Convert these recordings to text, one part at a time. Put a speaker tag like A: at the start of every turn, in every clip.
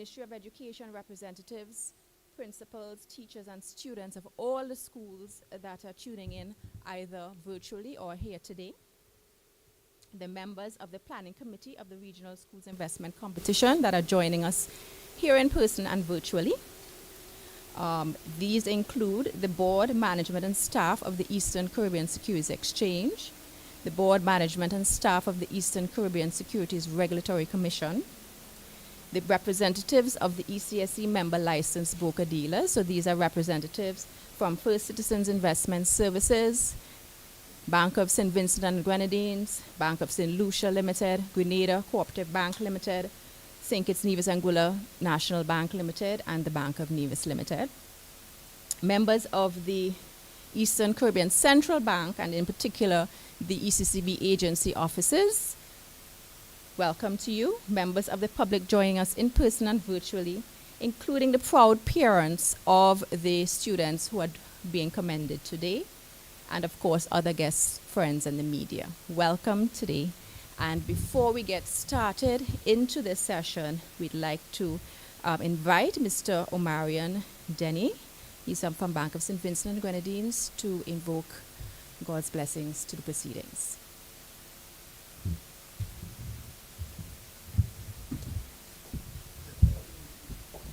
A: Ministry of Education representatives, principals, teachers, and students of all the schools that are tuning in either virtually or here today, the members of the Planning Committee of the Regional Schools Investment Competition that are joining us here in person and virtually. These include the board, management, and staff of the Eastern Caribbean Securities Exchange, the board, management, and staff of the Eastern Caribbean Securities Regulatory Commission, the representatives of the ECSE member licensed broker dealers. So these are representatives from First Citizens Investment Services, Bank of St. Vincent and Grenadines, Bank of St. Lucia Limited, Grenada Cooperative Bank Limited, St. Kitts Nevis Anguilla National Bank Limited, and the Bank of Nevis Limited. Members of the Eastern Caribbean Central Bank, and in particular the ECCB agency offices, welcome to you. Members of the public joining us in person and virtually, including the proud parents of the students who are being commended today, and of course other guests, friends, and the media. Welcome today. And before we get started into this session, we'd like to invite Mr. Omarion Denny. He's from Bank of St. Vincent and Grenadines to invoke God's blessings to the proceedings.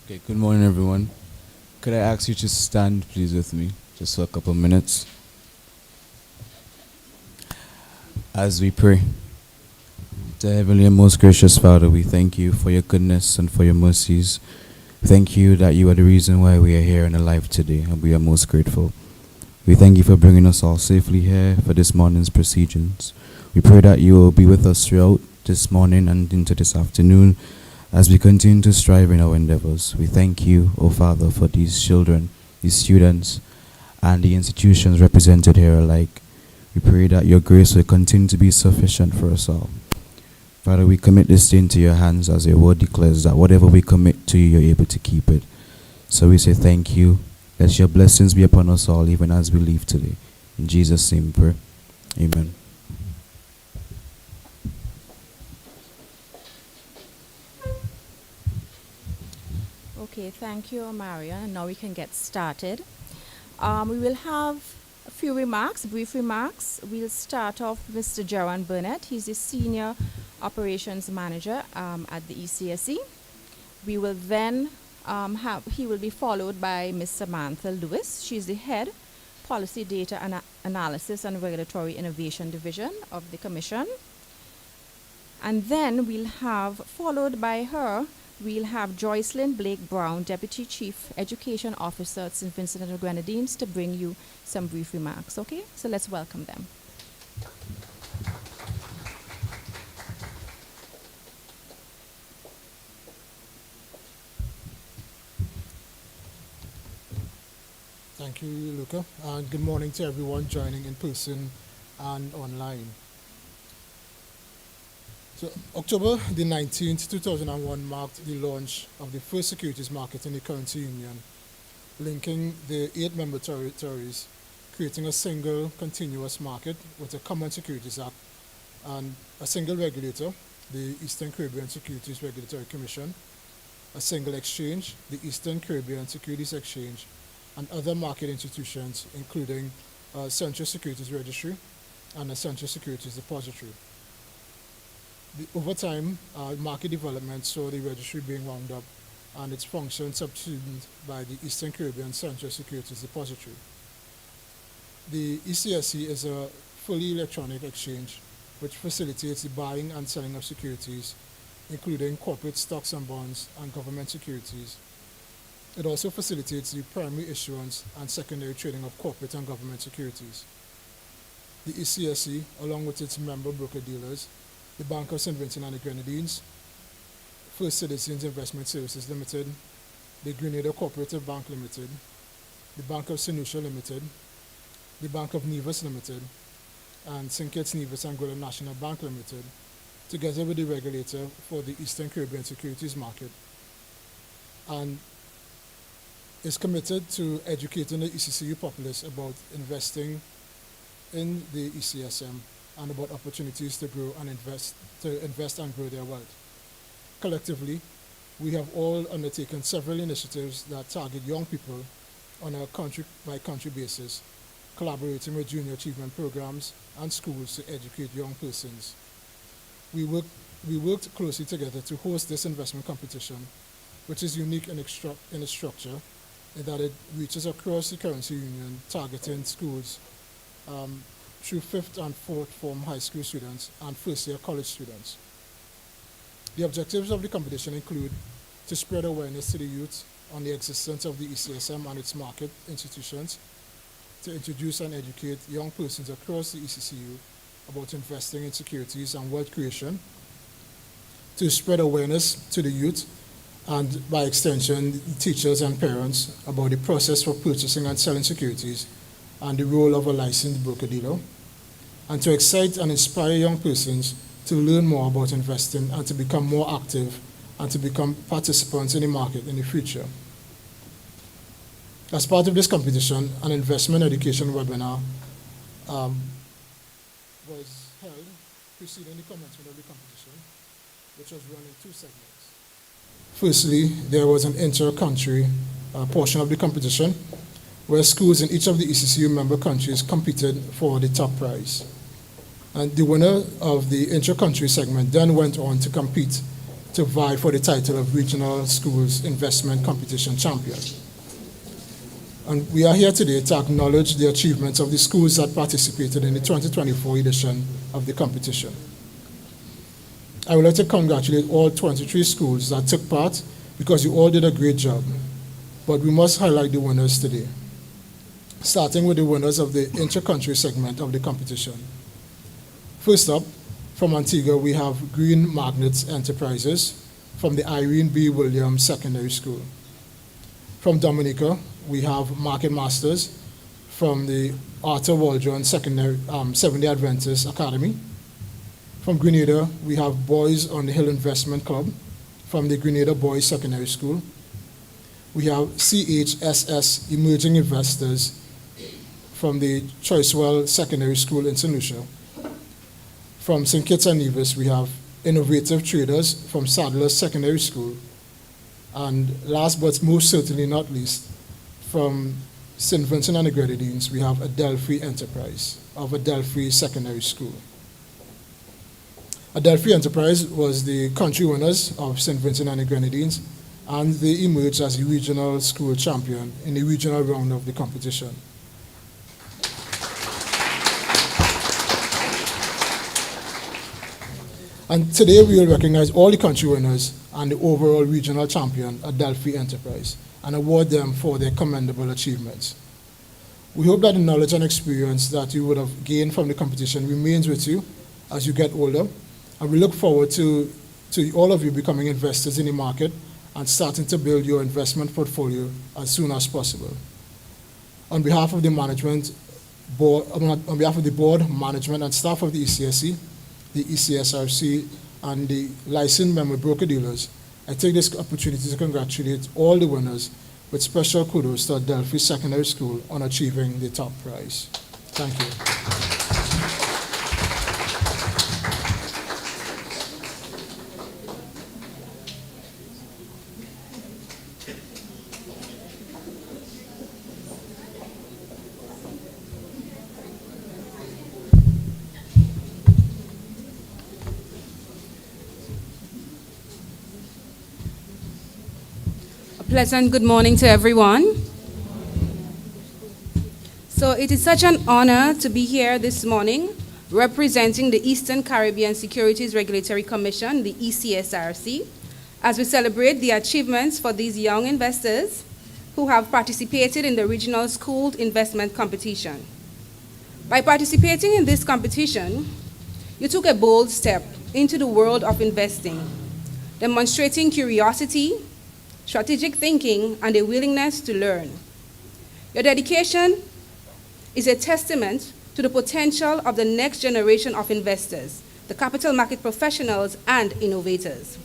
B: Okay, good morning, everyone. Could I ask you to stand, please, with me, just for a couple of minutes? As we pray. Dear Heavenly and most gracious Father, we thank you for your goodness and for your mercies. Thank you that you are the reason why we are here and alive today, and we are most grateful. We thank you for bringing us all safely here for this morning's proceedings. We pray that you will be with us throughout this morning and into this afternoon as we continue to strive in our endeavors. We thank you, O Father, for these children, these students, and the institutions represented here alike. We pray that your grace will continue to be sufficient for us all. Father, we commit this day into your hands, as your word declares that whatever we commit to you, you're able to keep it. So we say thank you. Let your blessings be upon us all, even as we leave today. In Jesus' name we pray. Amen.
A: Okay, thank you, Maria. Now we can get started. We will have a few remarks, brief remarks. We'll start off with Mr. Jaron Burnett. He's the Senior Operations Manager at the ECSE. We will then he will be followed by Ms. Samantha Lewis. She's the Head, Policy Data Analysis and Regulatory Innovation Division of the Commission. And then we'll have, followed by her, we'll have Joycelyn Blake Brown, Deputy Chief Education Officer at St. Vincent and the Grenadines, to bring you some brief remarks. Okay, so let's welcome them.
C: Thank you, Luca, and good morning to everyone joining in person and online. So, October the 19th, 2001 marked the launch of the first securities market in the currency union, linking the 8 member territories, creating a single continuous market with a common securities act and a single regulator, the Eastern Caribbean Securities Regulatory Commission, a single exchange, the Eastern Caribbean Securities Exchange, and other market institutions, including a Central Securities Registry and a Central Securities Depository. Over time, market development saw the registry being wound up and its function subsumed by the Eastern Caribbean Central Securities Depository. The ECSE is a fully electronic exchange which facilitates the buying and selling of securities, including corporate stocks and bonds and government securities. It also facilitates the primary issuance and secondary trading of corporate and government securities. The ECSE, along with its member broker-dealers, the Bank of St. Vincent and the Grenadines, First Citizens Investment Services Limited, the Grenada Cooperative Bank Limited, the Bank of St. Lucia Limited, the Bank of Nevis Limited, and St. Kitts Nevis Anguilla National Bank Limited, together with the regulator for the Eastern Caribbean securities market, and is committed to educating the ECCU populace about investing in the ECSM and about opportunities to invest and grow their wealth. Collectively, we have all undertaken several initiatives that target young people on a country-by-country basis, collaborating with junior achievement programs and schools to educate young persons. We worked closely together to host this investment competition, which is unique in its structure, in that it reaches across the currency union, targeting schools through 5th and 4th form high school students and first-year college students. The objectives of the competition include to spread awareness to the youth on the existence of the ECSM and its market institutions, to introduce and educate young persons across the ECCU about investing in securities and wealth creation, to spread awareness to the youth and, by extension, teachers and parents about the process for purchasing and selling securities and the role of a licensed broker-dealer, and to excite and inspire young persons to learn more about investing and to become more active and to become participants in the market in the future. As part of this competition, an investment education webinar was held preceding the commencement of the competition, which was run in 2 segments. Firstly, there was an inter-country portion of the competition where schools in each of the ECCU member countries competed for the top prize. And the winner of the inter-country segment then went on to compete to vie for the title of Regional Schools Investment Competition Champion. And we are here today to acknowledge the achievements of the schools that participated in the 2024 edition of the competition. I would like to congratulate all 23 schools that took part because you all did a great job. But we must highlight the winners today, starting with the winners of the inter-country segment of the competition. First up, from Antigua, we have Green Magnets Enterprises from the Irene B. Williams Secondary School. From Dominica, we have Market Masters from the Arthur Waldron Seventh-day Adventist Academy. From Grenada, we have Boys on the Hill Investment Club from the Grenada Boys Secondary School. We have CHSS Emerging Investors from the Choicewell Secondary School in St. Lucia. From St. Kitts and Nevis, we have Innovative Traders from Sadler's Secondary School. And last but most certainly not least, from St. Vincent and the Grenadines, we have Adelphi Enterprise of Adelphi Secondary School. Adelphi Enterprise was the country winners of St. Vincent and the Grenadines, and they emerged as the regional school champion in the regional round of the competition. And today we will recognize all the country winners and the overall regional champion, Adelphi Enterprise, and award them for their commendable achievements. We hope that the knowledge and experience that you would have gained from the competition remains with you as you get older, and we look forward to all of you becoming investors in the market and starting to build your investment portfolio as soon as possible. On behalf of the board, management, and staff of the ECSC, the ECSRC, and the licensed member broker-dealers, I take this opportunity to congratulate all the winners with special kudos to Adelphi Secondary School on achieving the top prize. Thank you.
D: Pleasant good morning to everyone. So it is such an honor to be here this morning representing the Eastern Caribbean Securities Regulatory Commission, the ECSRC, as we celebrate the achievements for these young investors who have participated in the Regional School Investment Competition. By participating in this competition, you took a bold step into the world of investing, demonstrating curiosity, strategic thinking, and a willingness to learn. Your dedication is a testament to the potential of the next generation of investors, the capital market professionals, and innovators.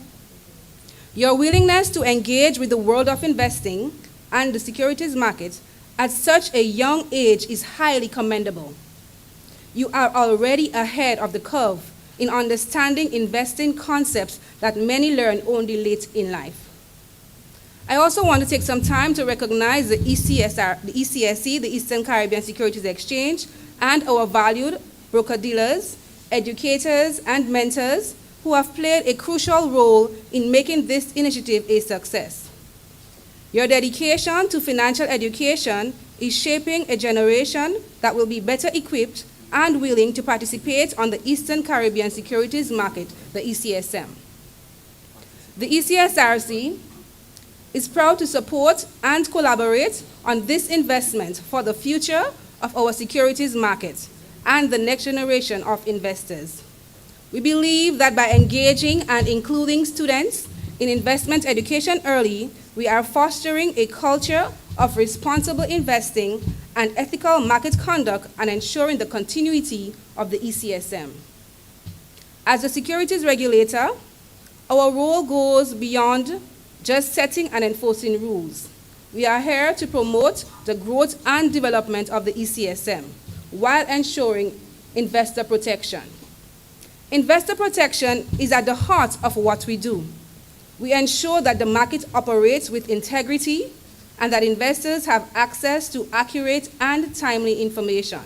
D: Your willingness to engage with the world of investing and the securities market at such a young age is highly commendable. You are already ahead of the curve in understanding investing concepts that many learn only late in life. I also want to take some time to recognize the ECSE, the Eastern Caribbean Securities Exchange, and our valued broker-dealers, educators, and mentors who have played a crucial role in making this initiative a success. Your dedication to financial education is shaping a generation that will be better equipped and willing to participate on the Eastern Caribbean Securities Market, the ECSM. The ECSRC is proud to support and collaborate on this investment for the future of our securities market and the next generation of investors. We believe that by engaging and including students in investment education early, we are fostering a culture of responsible investing and ethical market conduct and ensuring the continuity of the ECSM. As a securities regulator, our role goes beyond just setting and enforcing rules. We are here to promote the growth and development of the ECSM while ensuring investor protection. Investor protection is at the heart of what we do. We ensure that the market operates with integrity and that investors have access to accurate and timely information.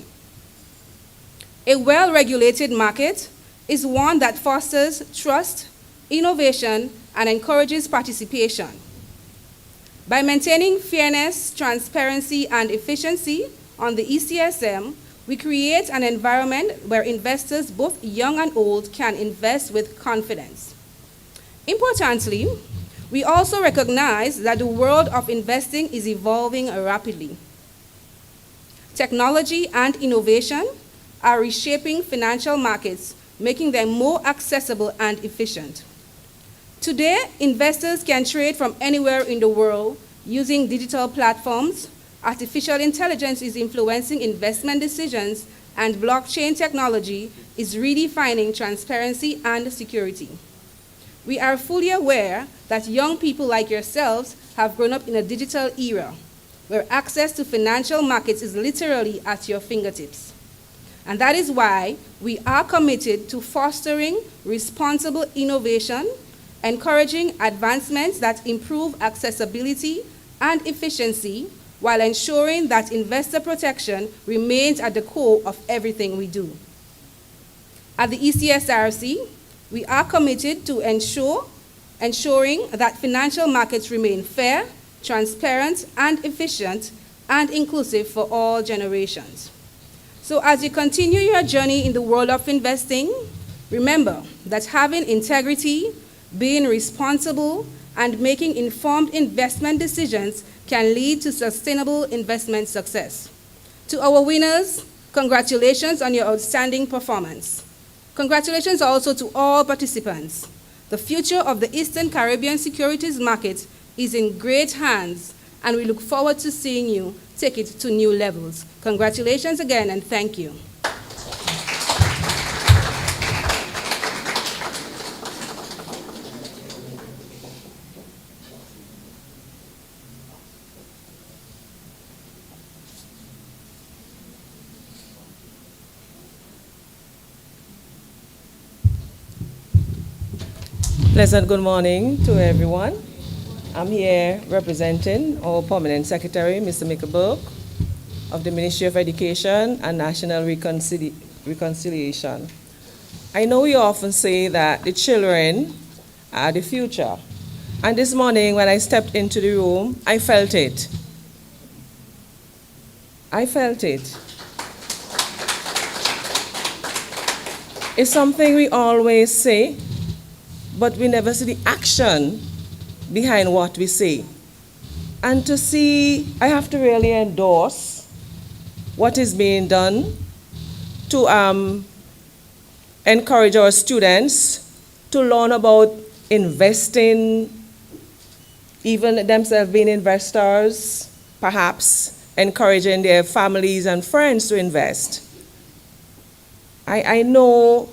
D: A well-regulated market is one that fosters trust, innovation, and encourages participation. By maintaining fairness, transparency, and efficiency on the ECSM, we create an environment where investors, both young and old, can invest with confidence. Importantly, we also recognize that the world of investing is evolving rapidly. Technology and innovation are reshaping financial markets, making them more accessible and efficient. Today, investors can trade from anywhere in the world using digital platforms. Artificial intelligence is influencing investment decisions, and blockchain technology is redefining transparency and security. We are fully aware that young people like yourselves have grown up in a digital era where access to financial markets is literally at your fingertips. And that is why we are committed to fostering responsible innovation, encouraging advancements that improve accessibility and efficiency, while ensuring that investor protection remains at the core of everything we do. At the ECSRC, we are committed to ensuring that financial markets remain fair, transparent, and efficient, and inclusive for all generations. So as you continue your journey in the world of investing, remember that having integrity, being responsible, and making informed investment decisions can lead to sustainable investment success. To our winners, congratulations on your outstanding performance. Congratulations also to all participants. The future of the Eastern Caribbean securities market is in great hands, and we look forward to seeing you take it to new levels. Congratulations again, and thank you.
E: Pleasant good morning to everyone. I'm here representing our Permanent Secretary, Mr. Mickelberg, of the Ministry of Education and National Reconciliation. I know we often say that the children are the future. And this morning when I stepped into the room, I felt it. I felt it. It's something we always say, but we never see the action behind what we say. And to see, I have to really endorse what is being done to encourage our students to learn about investing, even themselves being investors, perhaps encouraging their families and friends to invest. I know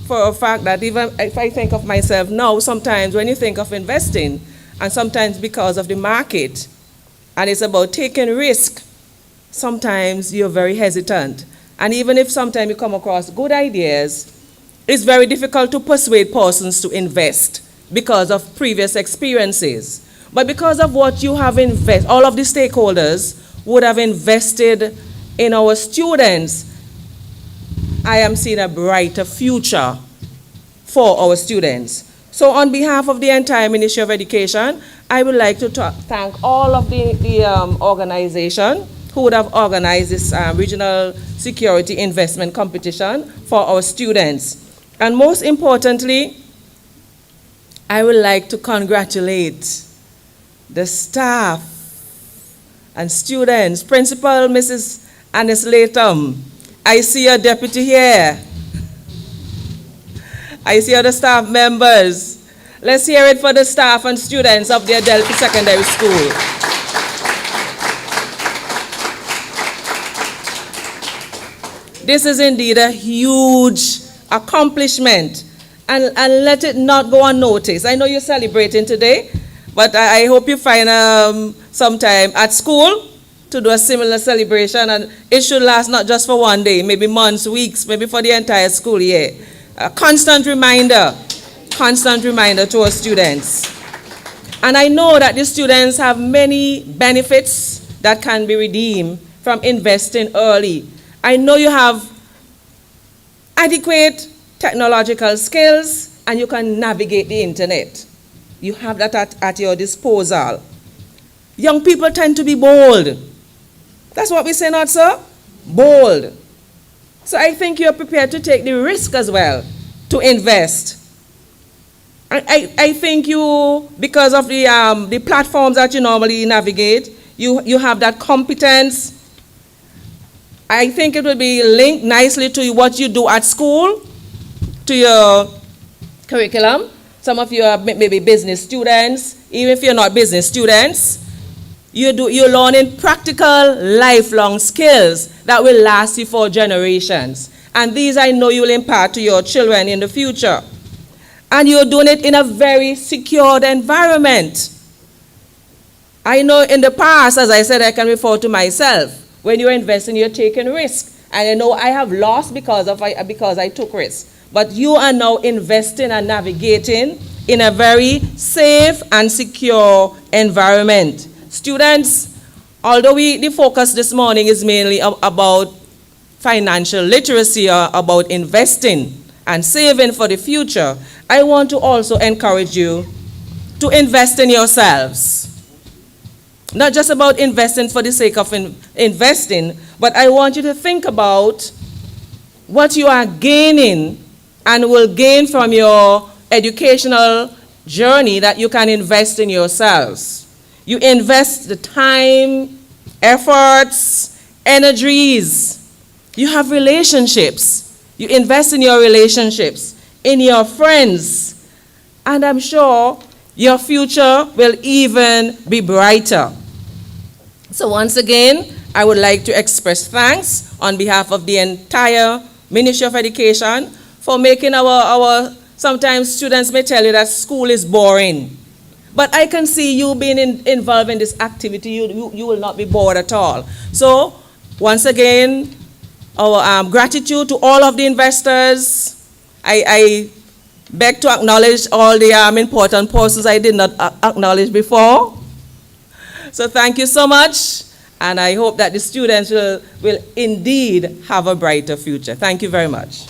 E: for a fact that even if I think of myself now, sometimes when you think of investing, and sometimes because of the market, and it's about taking risk, sometimes you're very hesitant. And even if sometimes you come across good ideas, it's very difficult to persuade persons to invest because of previous experiences. But because of what you have invested, all of the stakeholders would have invested in our students, I am seeing a brighter future for our students. So on behalf of the entire Ministry of Education, I would like to thank all of the organization who would have organized this regional security investment competition for our students. And most importantly, I would like to congratulate the staff and students. Principal Mrs. Anis Latham, I see your deputy here. I see other staff members. Let's hear it for the staff and students of the Adelphi Secondary School. This is indeed a huge accomplishment, and let it not go unnoticed. I know you're celebrating today, but I hope you find some time at school to do a similar celebration, and it should last not just for one day, maybe months, weeks, maybe for the entire school year. A constant reminder to our students. And I know that the students have many benefits that can be redeemed from investing early. I know you have adequate technological skills and you can navigate the internet. You have that at your disposal. Young people tend to be bold. That's what we say, not so? Bold. So I think you're prepared to take the risk as well to invest. I think you, because of the platforms that you normally navigate, you have that competence. I think it will be linked nicely to what you do at school, to your curriculum. Some of you are maybe business students. Even if you're not business students, you're learning practical, lifelong skills that will last you for generations. And these I know you will impart to your children in the future. And you're doing it in a very secured environment. I know in the past, as I said, I can refer to myself. When you're investing, you're taking risk. And I know I have lost because I took risks. But you are now investing and navigating in a very safe and secure environment. Students, although the focus this morning is mainly about financial literacy, or about investing and saving for the future, I want to also encourage you to invest in yourselves. Not just about investing for the sake of investing, but I want you to think about what you are gaining and will gain from your educational journey that you can invest in yourselves. You invest the time, efforts, energies. You have relationships. You invest in your relationships, in your friends, and I'm sure your future will even be brighter. So once again, I would like to express thanks on behalf of the entire Ministry of Education for making sometimes students may tell you that school is boring. But I can see you being involved in this activity, you will not be bored at all. So once again, our gratitude to all of the investors. I beg to acknowledge all the important persons I did not acknowledge before. So thank you so much, and I hope that the students will indeed have a brighter future. Thank you very much.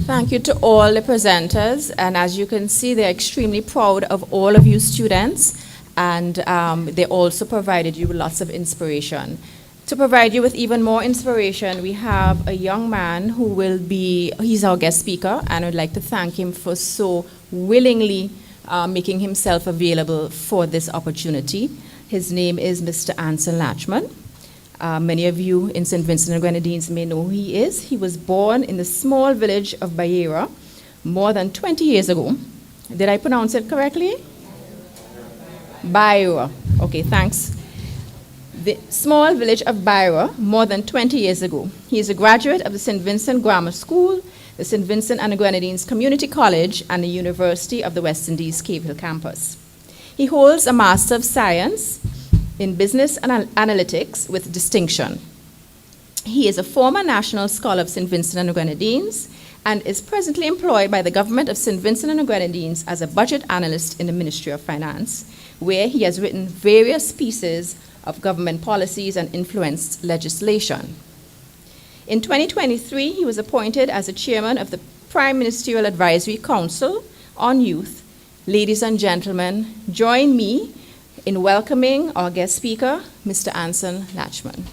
A: Thank you to all the presenters, and as you can see, they're extremely proud of all of you students, and they also provided you with lots of inspiration. To provide you with even more inspiration, we have a young man who he's our guest speaker, and I'd like to thank him for so willingly making himself available for this opportunity. His name is Mr. Anson Latchman. Many of you in St. Vincent and Grenadines may know who he is. He was born in the small village of Bayera more than 20 years ago. Did I pronounce it correctly? Bayera. Okay, thanks. The small village of Bayera more than 20 years ago. He is a graduate of the St. Vincent Grammar School, the St. Vincent and Grenadines Community College, and the University of the West Indies Cave Hill campus. He holds a Master of Science in Business and Analytics with distinction. He is a former National Scholar of St. Vincent and the Grenadines and is presently employed by the government of St. Vincent and the Grenadines as a budget analyst in the Ministry of Finance, where he has written various pieces of government policies and influenced legislation. In 2023, he was appointed as the chairman of the Prime Ministerial Advisory Council on Youth. Ladies and gentlemen, join me in welcoming our guest speaker, Mr. Anson Latchman.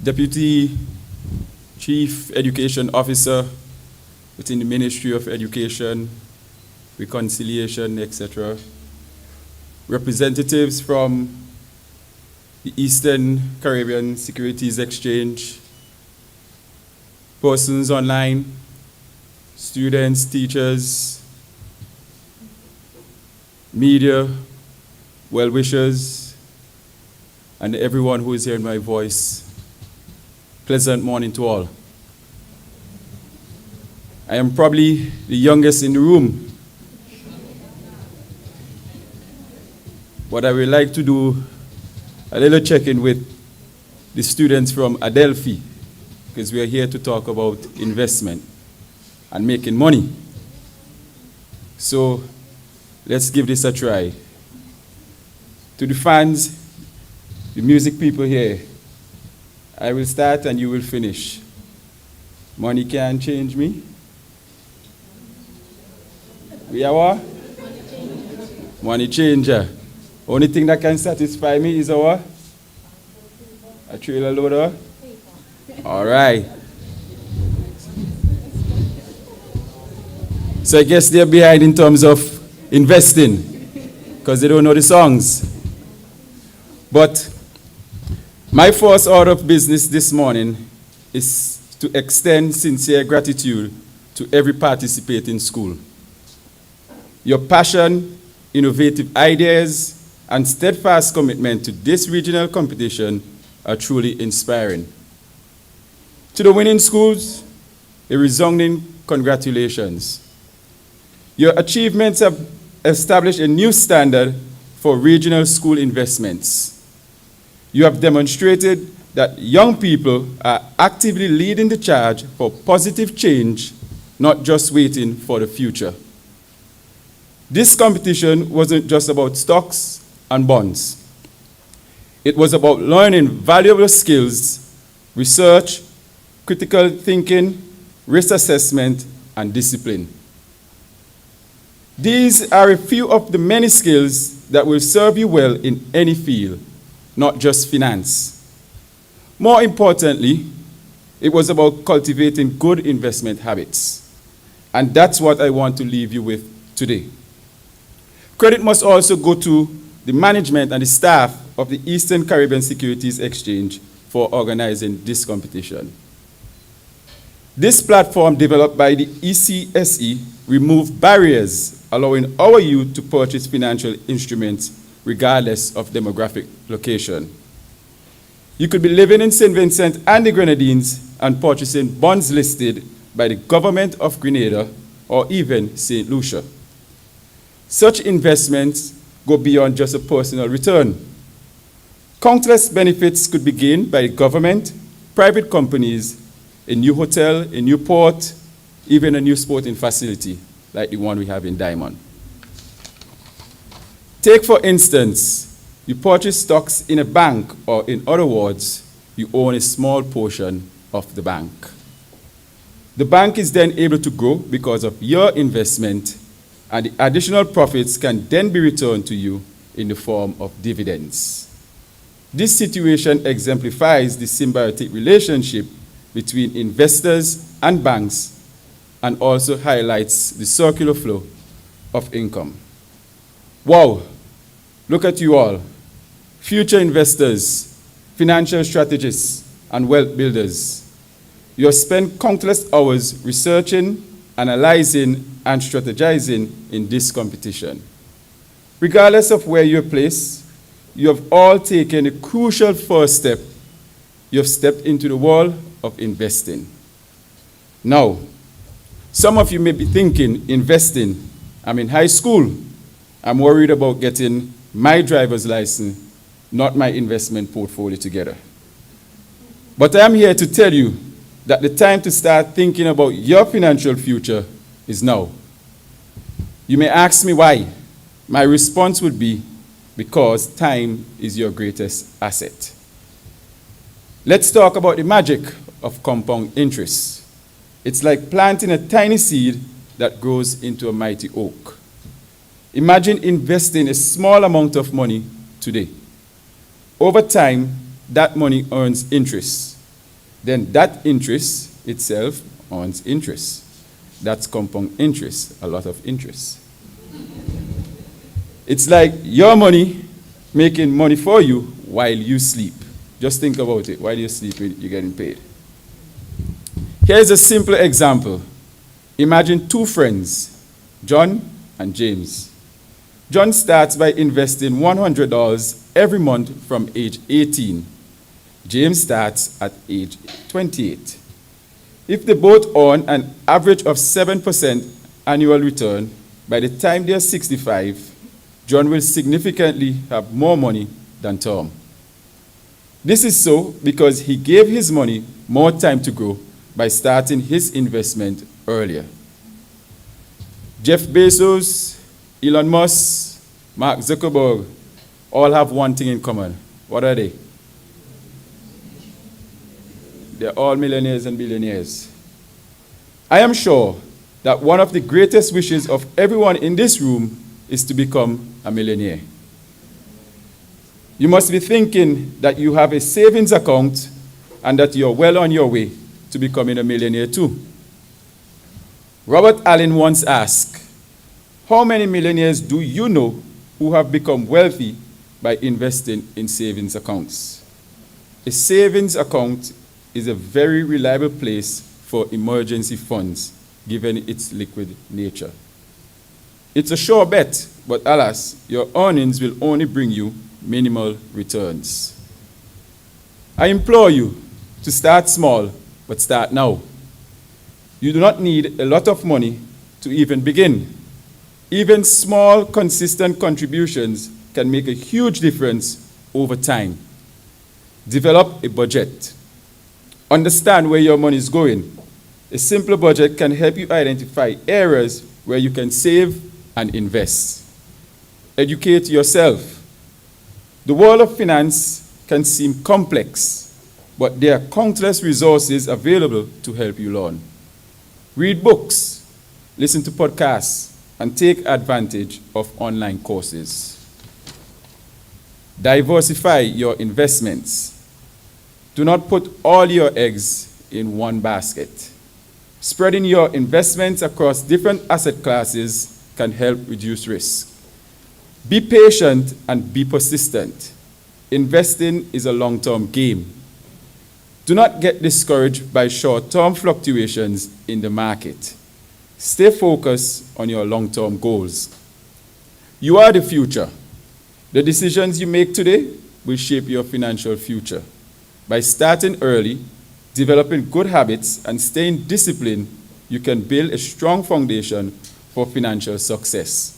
F: Deputy Chief Education Officer within the Ministry of Education, Reconciliation, etc. Representatives from the Eastern Caribbean Securities Exchange, persons online, students, teachers, media, well-wishers, and everyone who is hearing my voice. Pleasant morning to all. I am probably the youngest in the room, but I would like to do a little check-in with the students from Adelphi, because we are here to talk about investment and making money. So let's give this a try. To the fans, the music people here, I will start and you will finish. Money can't change me. We are what? Money changer. Only thing that can satisfy me is a trailer loader. All right. So I guess they're behind in terms of investing, because they don't know the songs. But my first order of business this morning is to extend sincere gratitude to every participating school. Your passion, innovative ideas, and steadfast commitment to this regional competition are truly inspiring. To the winning schools, a resounding congratulations. Your achievements have established a new standard for regional school investments. You have demonstrated that young people are actively leading the charge for positive change, not just waiting for the future. This competition wasn't just about stocks and bonds. It was about learning valuable skills, research, critical thinking, risk assessment, and discipline. These are a few of the many skills that will serve you well in any field, not just finance. More importantly, it was about cultivating good investment habits. And that's what I want to leave you with today. Credit must also go to the management and the staff of the Eastern Caribbean Securities Exchange for organizing this competition. This platform developed by the ECSE removed barriers, allowing our youth to purchase financial instruments regardless of demographic location. You could be living in St. Vincent and the Grenadines and purchasing bonds listed by the government of Grenada or even St. Lucia. Such investments go beyond just a personal return. Countless benefits could be gained by the government, private companies, a new hotel, a new port, even a new sporting facility like the one we have in Diamond. Take, for instance, you purchase stocks in a bank, or in other words, you own a small portion of the bank. The bank is then able to grow because of your investment, and the additional profits can then be returned to you in the form of dividends. This situation exemplifies the symbiotic relationship between investors and banks and also highlights the circular flow of income. Wow, Look at you all, future investors, financial strategists, and wealth builders. You have spent countless hours researching, analyzing, and strategizing in this competition. Regardless of where you're placed, you have all taken a crucial first step. You have stepped into the world of investing. Now, some of you may be thinking, investing, I'm in high school. I'm worried about getting my driver's license, not my investment portfolio together. But I am here to tell you that the time to start thinking about your financial future is now. You may ask me why. My response would be, because time is your greatest asset. Let's talk about the magic of compound interest. It's like planting a tiny seed that grows into a mighty oak. Imagine investing a small amount of money today. Over time, that money earns interest. Then that interest itself earns interest. That's compound interest, a lot of interest. It's like your money making money for you while you sleep. Just think about it. While you're sleeping, you're getting paid. Here's a simple example. Imagine two friends, John and James. John starts by investing $100 every month from age 18. James starts at age 28. If they both earn an average of 7% annual return, by the time they're 65, John will significantly have more money than Tom. This is so because he gave his money more time to grow by starting his investment earlier. Jeff Bezos, Elon Musk, Mark Zuckerberg all have one thing in common. What are they? They're all millionaires and billionaires. I am sure that one of the greatest wishes of everyone in this room is to become a millionaire. You must be thinking that you have a savings account and that you're well on your way to becoming a millionaire too. Robert Allen once asked, how many millionaires do you know who have become wealthy by investing in savings accounts? A savings account is a very reliable place for emergency funds, given its liquid nature. It's a sure bet, but alas, your earnings will only bring you minimal returns. I implore you to start small, but start now. You do not need a lot of money to even begin. Even small, consistent contributions can make a huge difference over time. Develop a budget. Understand where your money is going. A simple budget can help you identify areas where you can save and invest. Educate yourself. The world of finance can seem complex, but there are countless resources available to help you learn. Read books, listen to podcasts, and take advantage of online courses. Diversify your investments. Do not put all your eggs in one basket. Spreading your investments across different asset classes can help reduce risk. Be patient and be persistent. Investing is a long-term game. Do not get discouraged by short-term fluctuations in the market. Stay focused on your long-term goals. You are the future. The decisions you make today will shape your financial future. By starting early, developing good habits, and staying disciplined, you can build a strong foundation for financial success.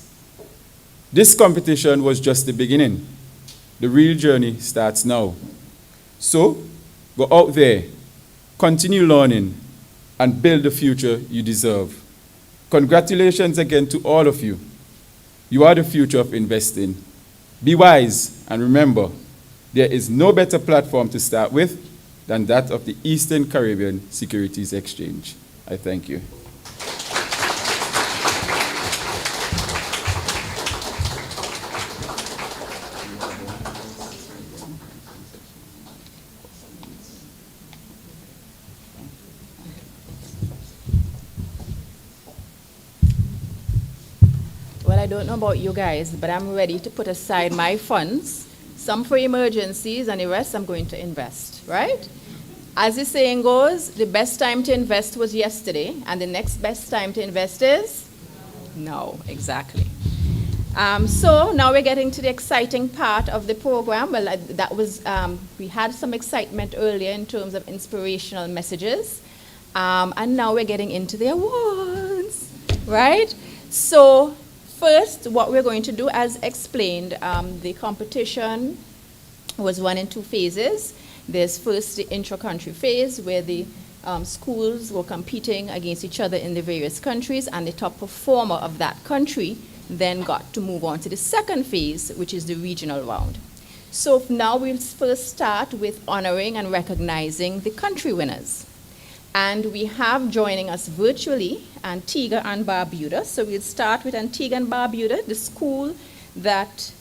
F: This competition was just the beginning. The real journey starts now. So, go out there, continue learning, and build the future you deserve. Congratulations again to all of you. You are the future of investing. Be wise, and remember, there is no better platform to start with than that of the Eastern Caribbean Securities Exchange. I thank you.
A: Well, I don't know about you guys, but I'm ready to put aside my funds, some for emergencies and the rest I'm going to invest, right? As the saying goes, the best time to invest was yesterday, and the next best time to invest is? No, exactly. So now we're getting to the exciting part of the program. Well, we had some excitement earlier in terms of inspirational messages, and now we're getting into the awards, right? So first, what we're going to do, as explained, the competition was run in two phases. There's first the intra-country phase, where the schools were competing against each other in the various countries, and the top performer of that country then got to move on to the second phase, which is the regional round. So now we'll first start with honoring and recognizing the country winners. And we have joining us virtually Antigua and Barbuda. So we'll start with Antigua and Barbuda, the school that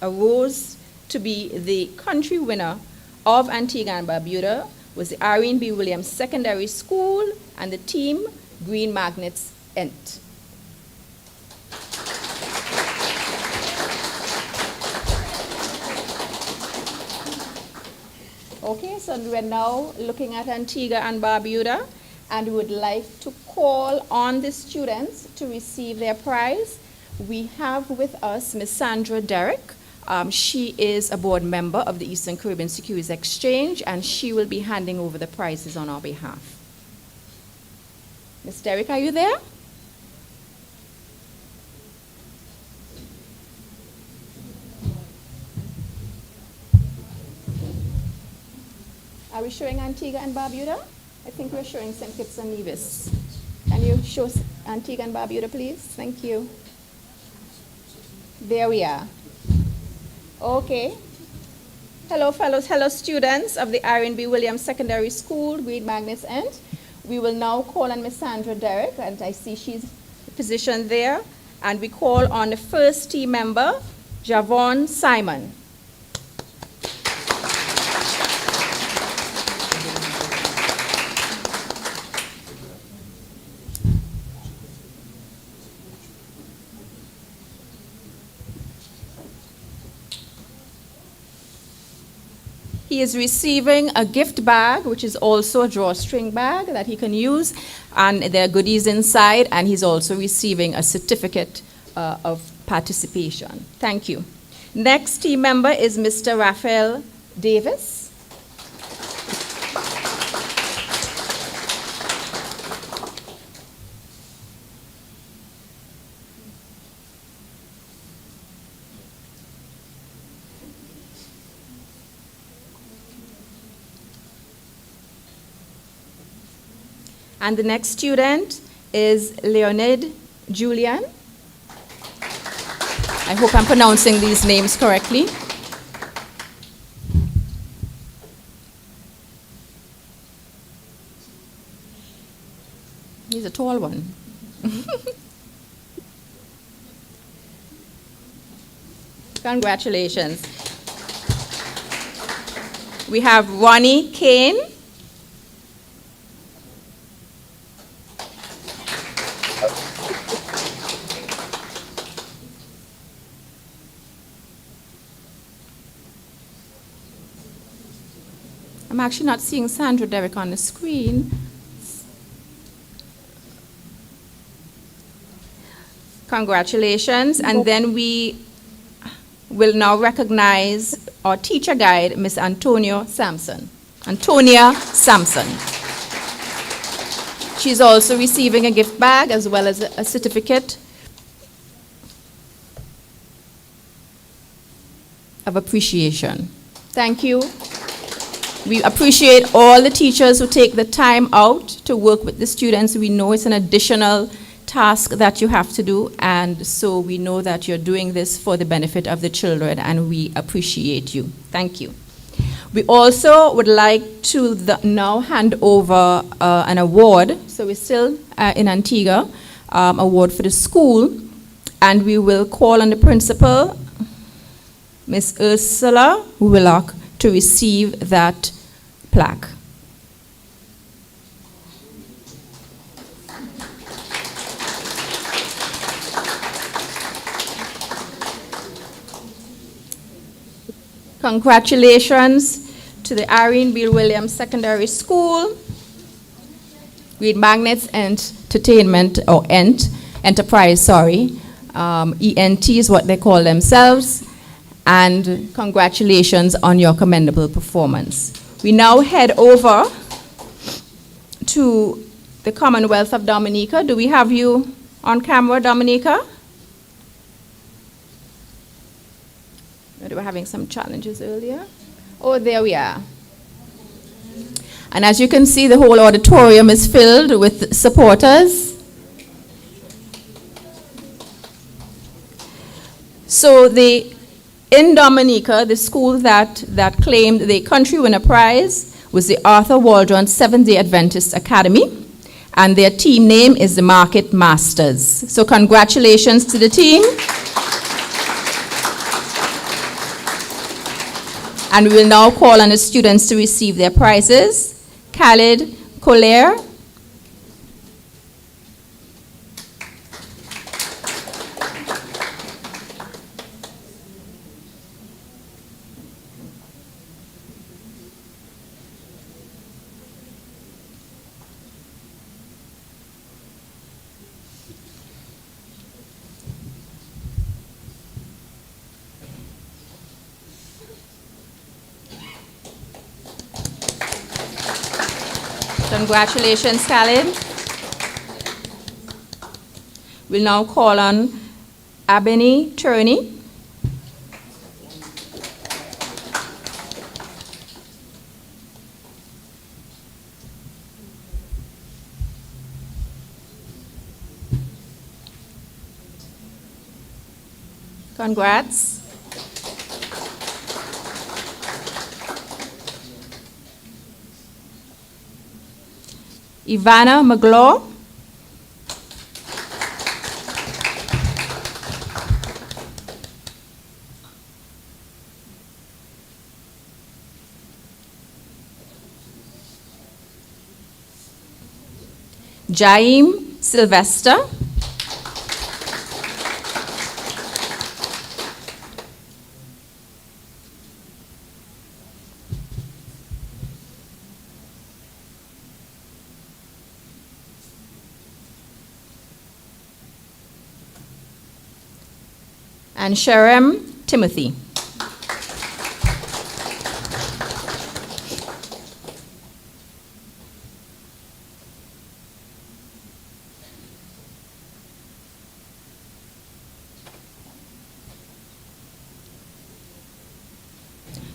A: arose to be the country winner of Antigua and Barbuda was the Irene B. Williams Secondary School, and the team Green Magnets Ent. Okay, so we're now looking at Antigua and Barbuda, and we would like to call on the students to receive their prize. We have with us Ms. Sandra Derrick. She is a board member of the Eastern Caribbean Securities Exchange, and she will be handing over the prizes on our behalf. Ms. Derrick, are you there? Are we showing Antigua and Barbuda? I think we're showing St. Kitts and Nevis. Can you show Antigua and Barbuda, please? Thank you. There we are. Okay. Hello, fellows, hello students of the Irene B. Williams Secondary School, Green Magnets Ent. We will now call on Ms. Sandra Derrick, and I see she's positioned there. And we call on the first team member, Javon Simon. He is receiving a gift bag, which is also a drawstring bag that he can use, and there are goodies inside, and he's also receiving a certificate of participation. Thank you. Next team member is Mr. Raphael Davis. And the next student is Leonid Julian. I hope I'm pronouncing these names correctly. He's a tall one. Congratulations. We have Ronnie Kane. I'm actually not seeing Sandra Derrick on the screen. Congratulations. And then we will now recognize our teacher guide, Miss Antonia Sampson. She's also receiving a gift bag as well as a certificate of appreciation. Thank you. We appreciate all the teachers who take the time out to work with the students. We know it's an additional task that you have to do, and so we know that you're doing this for the benefit of the children, and we appreciate you. Thank you. We also would like to now hand over an award. So we're still in Antigua, award for the school, and we will call on the principal, Miss Ursula Willock, to receive that plaque. Congratulations to the Irene Bill Williams Secondary School, Green Magnets Entertainment, or Enterprise, sorry. ENT is what they call themselves. And congratulations on your commendable performance. We now head over to the Commonwealth of Dominica. Do we have you on camera, Dominica? We were having some challenges earlier. Oh, there we are. And as you can see, the whole auditorium is filled with supporters. So in Dominica, the school that claimed the country winner prize was the Arthur Waldron Seventh-day Adventist Academy, and their team name is the Market Masters. So congratulations to the team. And we will now call on the students to receive their prizes. Khalid Collier. Congratulations, Khalid. We'll now call on Abeni Turney. Congrats. Ivana McGlaw. Jaim Sylvester. And Sherem Timothy.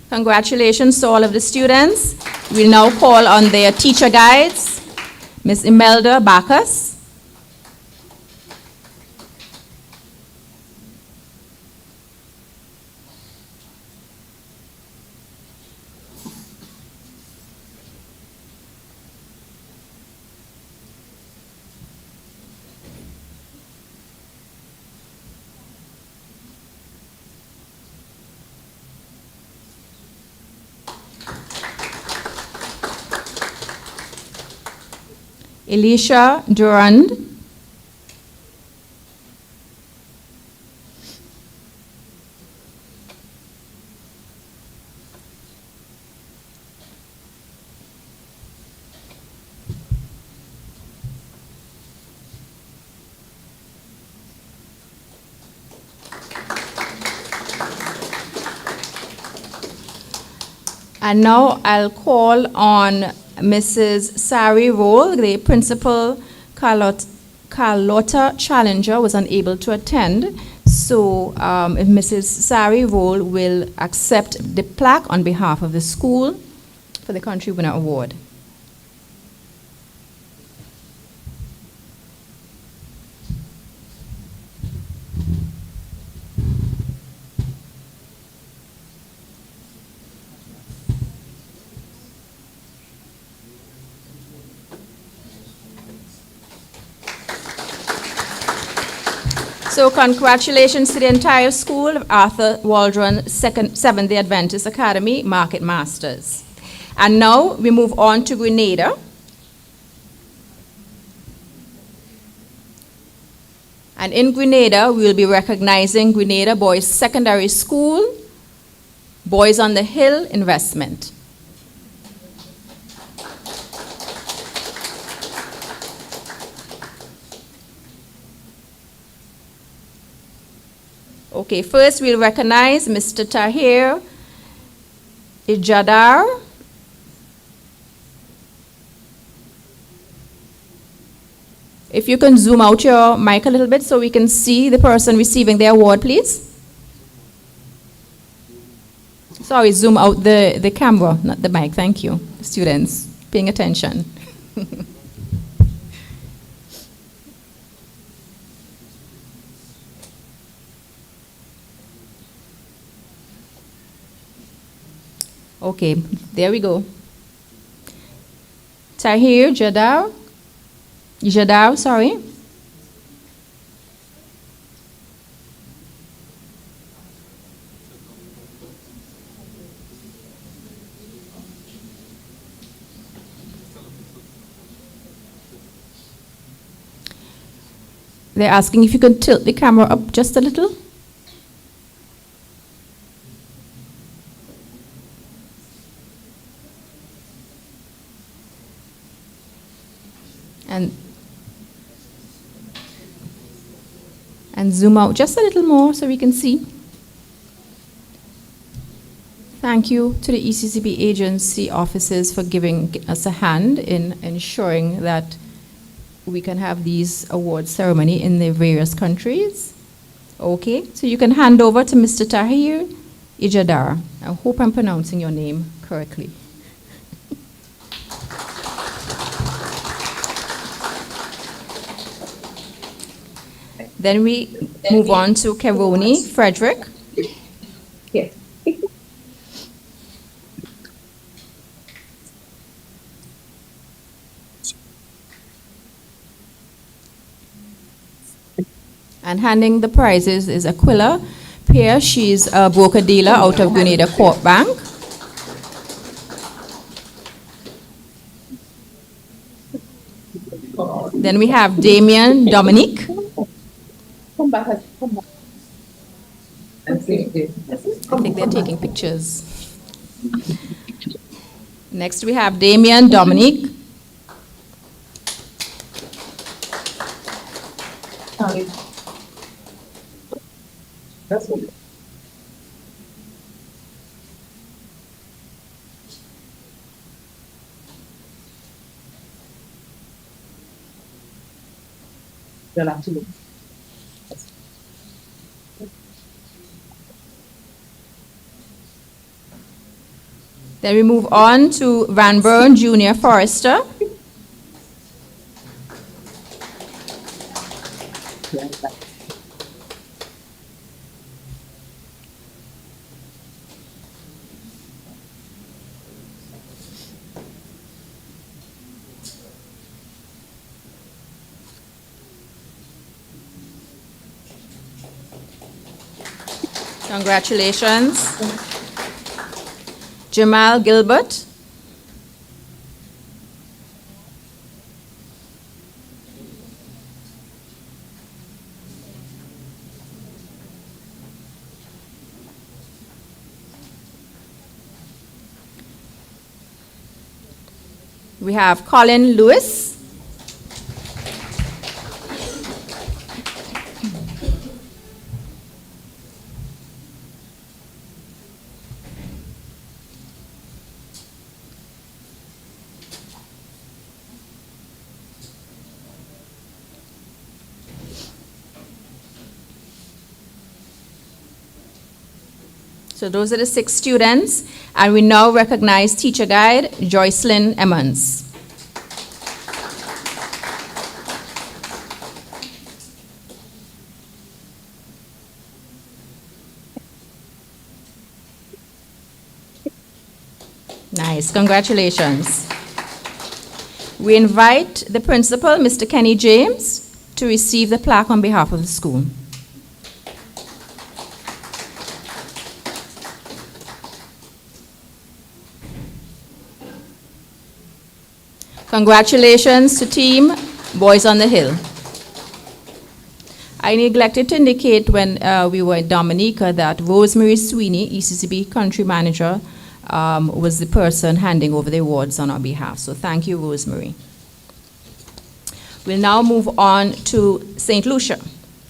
A: Congratulations to all of the students. We'll now call on their teacher guides, Ms. Imelda Bacchus. Elisha Durand. And now I'll call on Mrs. Sari Roll, the principal. Carlotta Challenger was unable to attend, so if Mrs. Sari Roll will accept the plaque on behalf of the school for the Country Winner Award. So congratulations to the entire school of Arthur Waldron Seventh-day Adventist Academy Market Masters. And now we move on to Grenada. And in Grenada, we will be recognizing Grenada Boys Secondary School Boys on the Hill Investment. Okay, first we'll recognize Mr. Tahir Ijadar. If you can zoom out your mic a little bit so we can see the person receiving the award, please. Sorry, zoom out the camera, not the mic. Thank you. Students, paying attention. Okay, there we go. Tahir Jadar, sorry. They're asking if you can tilt the camera up just a little. And zoom out just a little more so we can see. Thank you to the ECCB agency officers for giving us a hand in ensuring that we can have these award ceremony in the various countries. Okay, so you can hand over to Mr. Tahir Ijadar. I hope I'm pronouncing your name correctly. Then we move on to Keroni Frederick.
G: Yes.
A: And handing the prizes is Aquila Pierre. She's a broker-dealer out of Grenada Corp Bank. Then we have Damien Dominique.
G: Come back.
A: I think they're taking pictures. Next we have Damien Dominique.
G: That's what. You'll have to look.
A: Then we move on to Van Buren Junior Forester. Congratulations. Jamal Gilbert. We have Colin Lewis. So those are the 6 students, and we now recognize teacher guide Joycelyn Emmons. Nice, congratulations. We invite the principal, Mr. Kenny James, to receive the plaque on behalf of the school. Congratulations to Team Boys on the Hill. I neglected to indicate when we were in Dominica that Rosemary Sweeney, ECCB country manager, was the person handing over the awards on our behalf. So thank you, Rosemary. We'll now move on to St. Lucia.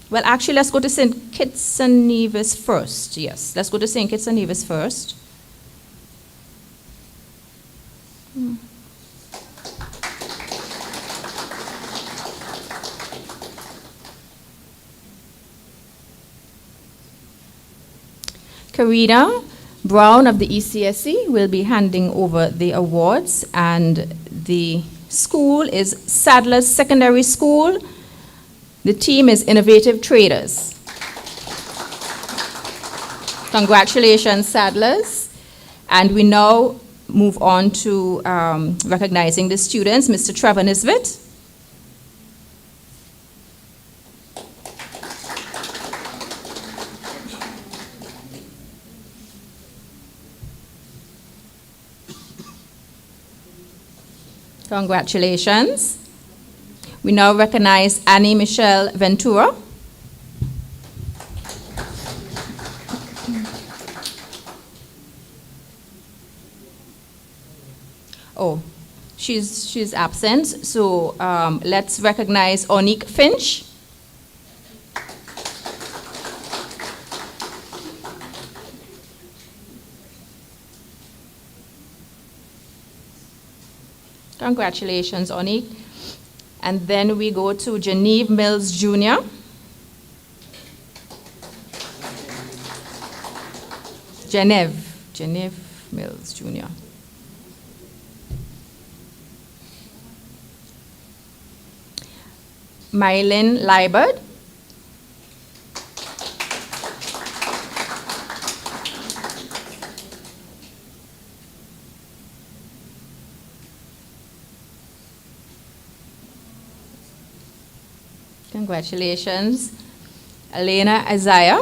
A: Well, actually, let's go to St. Kitts and Nevis first. Yes, let's go to St. Kitts and Nevis first. Karina Brown of the ECSE will be handing over the awards, and the school is Sadler's Secondary School. The team is Innovative Traders. Congratulations, Sadlers. And we now move on to recognizing the students. Mr. Trevor Nisbet. Congratulations. We now recognize Annie Michelle Ventura. Oh, she's absent. So let's recognize Onique Finch. Congratulations, Onique. And then we go to Geneve Mills Jr. Geneve Mills Jr. Mylin Liebert. Congratulations. Elena Isaiah.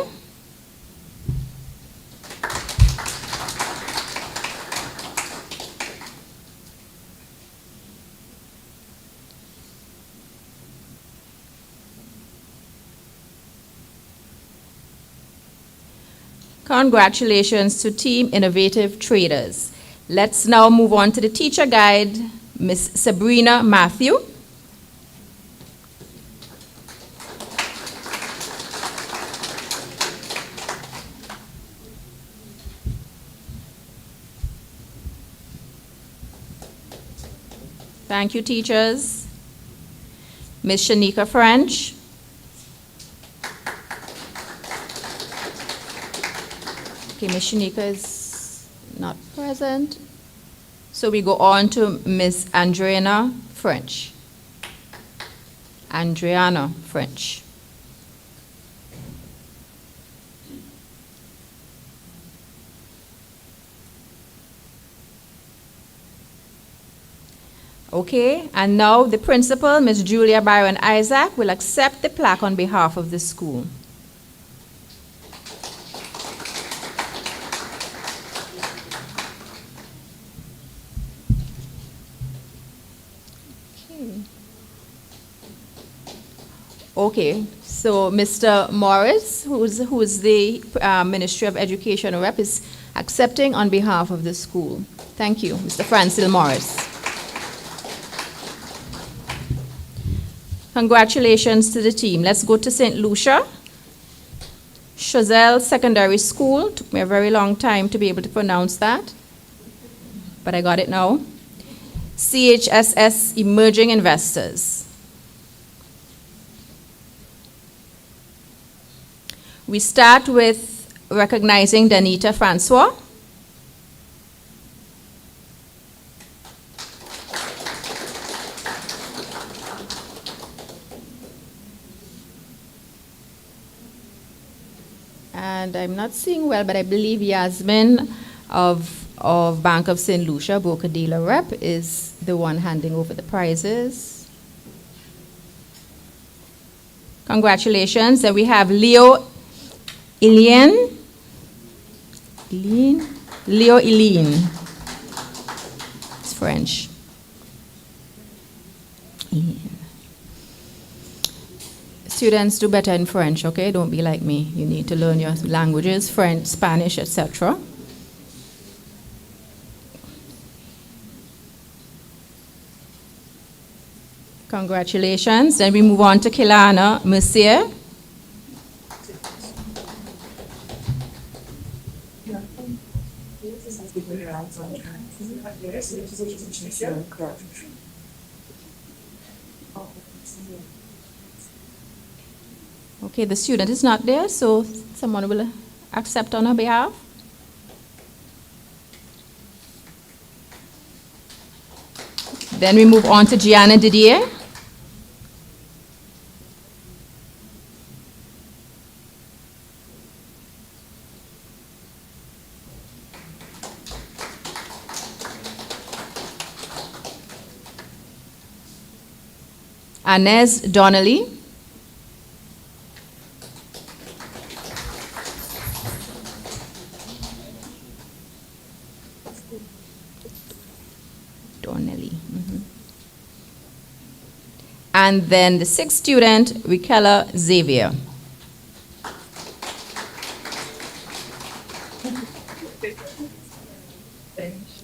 A: Congratulations to Team Innovative Traders. Let's now move on to the teacher guide, Miss Sabrina Matthew. Thank you, teachers. Miss Shanika French. Okay, Miss Shanika is not present. So we go on to Miss Adriana French. Adriana French. Okay, and now the principal, Ms. Julia Byron Isaac, will accept the plaque on behalf of the school. Okay, so Mr. Morris, who's the Ministry of Education rep, is accepting on behalf of the school. Thank you, Mr. Francil Morris. Congratulations to the team. Let's go to St. Lucia. Chazelle Secondary School. Took me a very long time to be able to pronounce that, but I got it now. CHSS Emerging Investors. We start with recognizing Danita Francois. And I'm not seeing well, but I believe Yasmin of Bank of St. Lucia, broker-dealer rep, is the one handing over the prizes. Congratulations. And we have Leo Leo Eileen. It's French. Students, do better in French, okay? Don't be like me. You need to learn your languages, French, Spanish, etc. Congratulations. Then we move on to Kilana Mercier. Okay, the student is not there, so someone will accept on her behalf. Then we move on to Gianna Didier. Anez Donnelly. Donnelly. And then the sixth student, Rikella Xavier.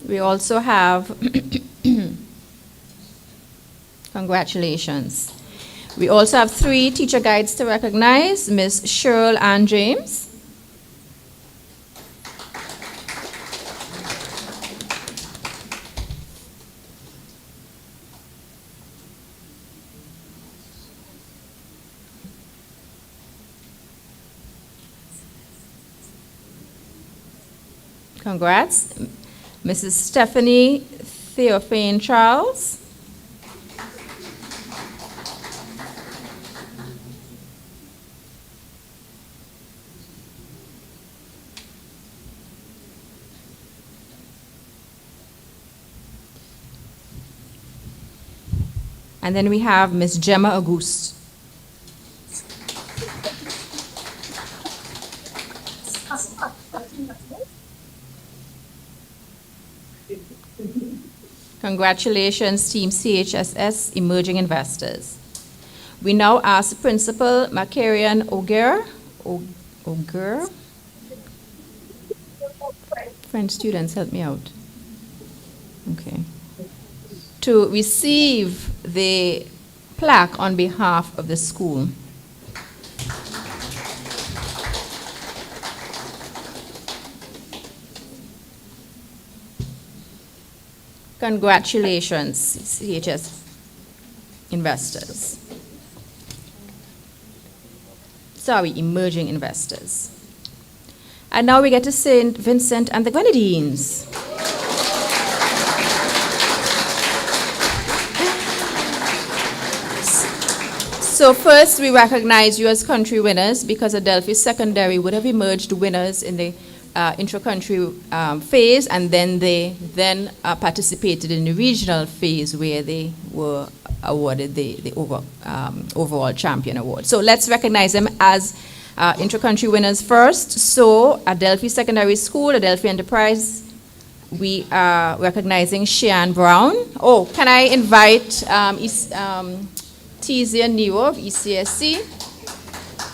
A: We also have, congratulations. We also have 3 teacher guides to recognize, Ms. Cheryl Ann James. Congrats. Mrs. Stephanie Theophane Charles. And then we have Miss Gemma Auguste. Congratulations, Team CHSS Emerging Investors. We now ask Principal Macarian Auger. French students, help me out. Okay. To receive the plaque on behalf of the school. Congratulations, CHS investors. Sorry, emerging investors. And now we get to St. Vincent and the Grenadines. So first, we recognize you as country winners because Adelphi Secondary would have emerged winners in the intra-country phase, and then they participated in the regional phase where they were awarded the overall champion award. So let's recognize them as intra-country winners first. So Adelphi Secondary School, Adelphi Enterprise, we are recognizing Cheyenne Brown. Oh, can I invite Tizia Nero of ECSC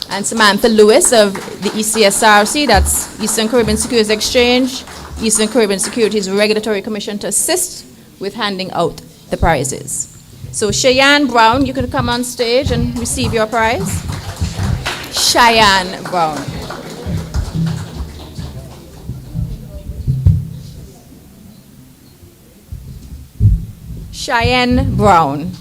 A: and Samantha Lewis of the ECSRC, that's Eastern Caribbean Securities Exchange, Eastern Caribbean Securities Regulatory Commission, to assist with handing out the prizes. So Cheyenne Brown, you can come on stage and receive your prize. Cheyenne Brown. Cheyenne Brown.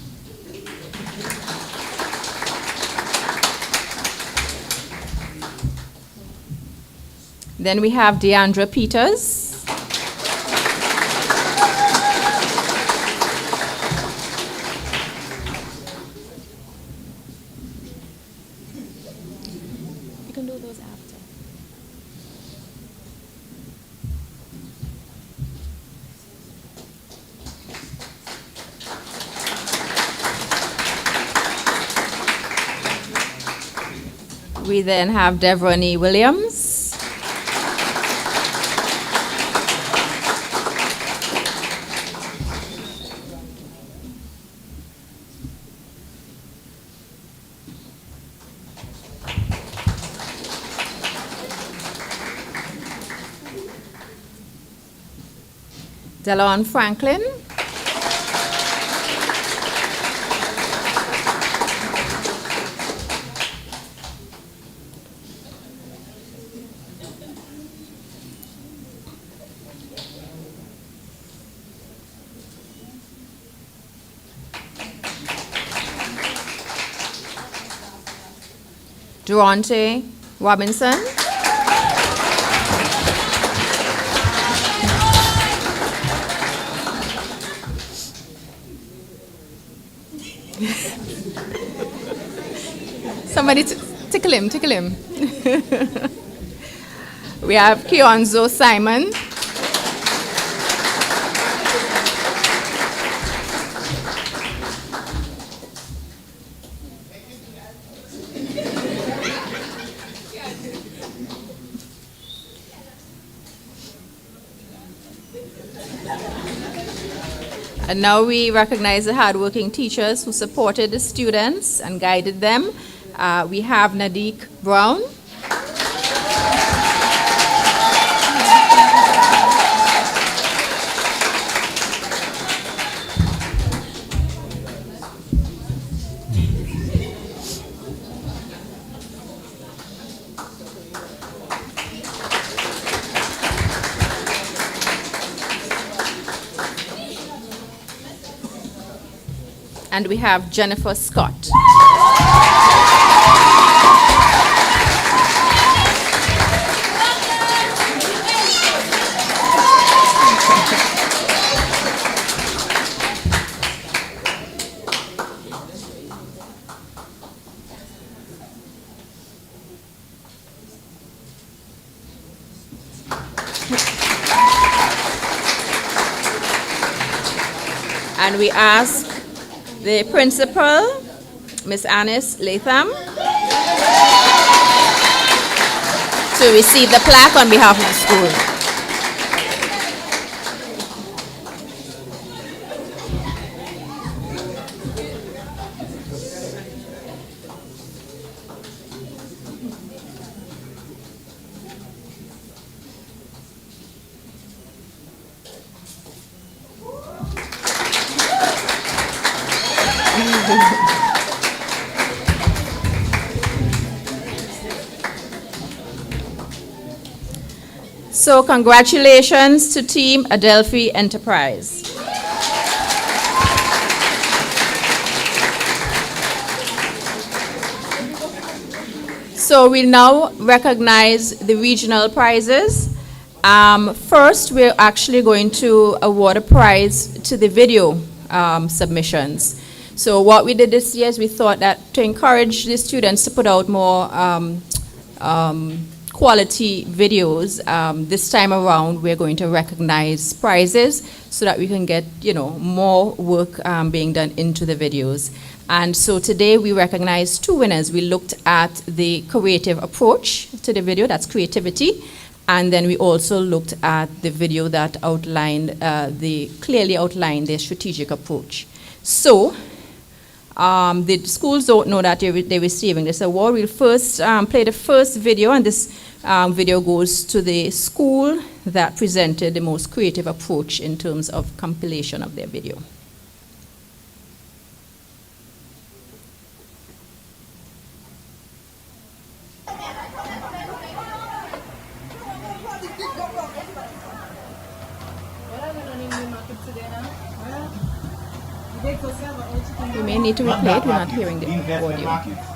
A: Then we have Deandra Peters. You can do those after. We then have Devroni Williams. Delon Franklin. Durante Robinson. Somebody tickle him, tickle him. We have Kionzo Simon. And now we recognize the hardworking teachers who supported the students and guided them. We have Nadik Brown. And we have Jennifer Scott. And we ask the principal, Miss Anis Latham, to receive the plaque on behalf of the school. So congratulations to Team Adelphi Enterprise. So we'll now recognize the regional prizes. First, we're actually going to award a prize to the video submissions. So what we did this year is we thought that to encourage the students to put out more quality videos, this time around we're going to recognize prizes so that we can get, more work being done into the videos. And so today we recognize two winners. We looked at the creative approach to the video, that's creativity, and then we also looked at the video that outlined, clearly outlined their strategic approach. So the schools don't know that they're receiving this award. We'll first play the first video, and this video goes to the school that presented the most creative approach in terms of compilation of their video. We may need to replay it, we're not hearing the audio.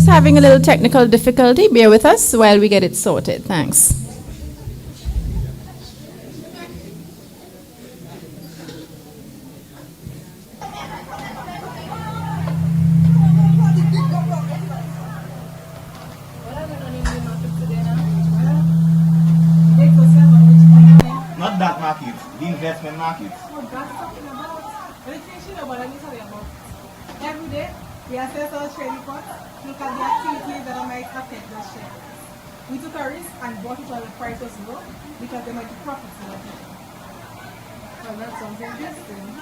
A: Having a little technical difficulty, bear with us while we get it sorted. Thanks.
H: market, the investment market.
I: What that's talking about? Anything she know about, let me tell you about. Every day, we assess our trading costs, look at the activities that might affect the share. We took a risk and bought it while the price was low because they might be profits in it. Well, that sounds interesting.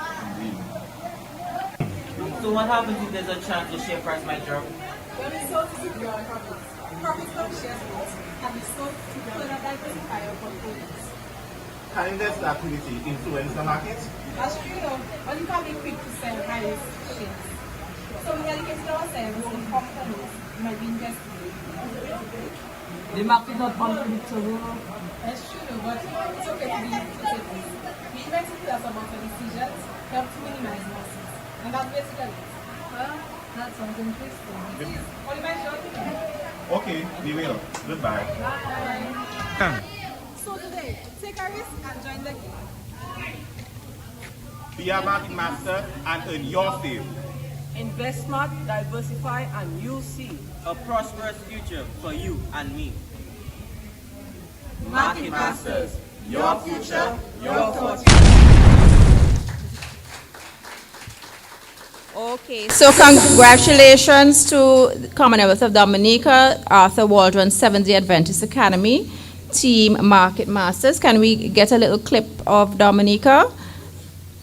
J: So what happens if there's a chance the share price might drop?
I: When we sold to secure our profits, profits from shares growth, and we sold to further diversify our portfolios.
H: Can investor activity influence the market?
I: That's true, though, but you can't be quick to sell high-risk shares. So we allocated ourselves in companies we might be investing in.
J: The market is not unpredictable.
I: That's true, but it's okay to be conservative. We invest in us about the decisions, help to minimize losses. And that's basically it. Well, that sounds interesting. This is only my job.
H: Okay, we will. Goodbye.
I: Bye. So today, take a risk and join the game.
H: Be a market master and earn your fame.
J: Invest smart, diversify, and you'll see a prosperous future for you and me.
H: Market masters, your future, your fortune.
A: Okay, so congratulations to the Commonwealth of Dominica, Arthur Waldron, Seventh-day Adventist Academy, Team Market Masters. Can we get a little clip of Dominica?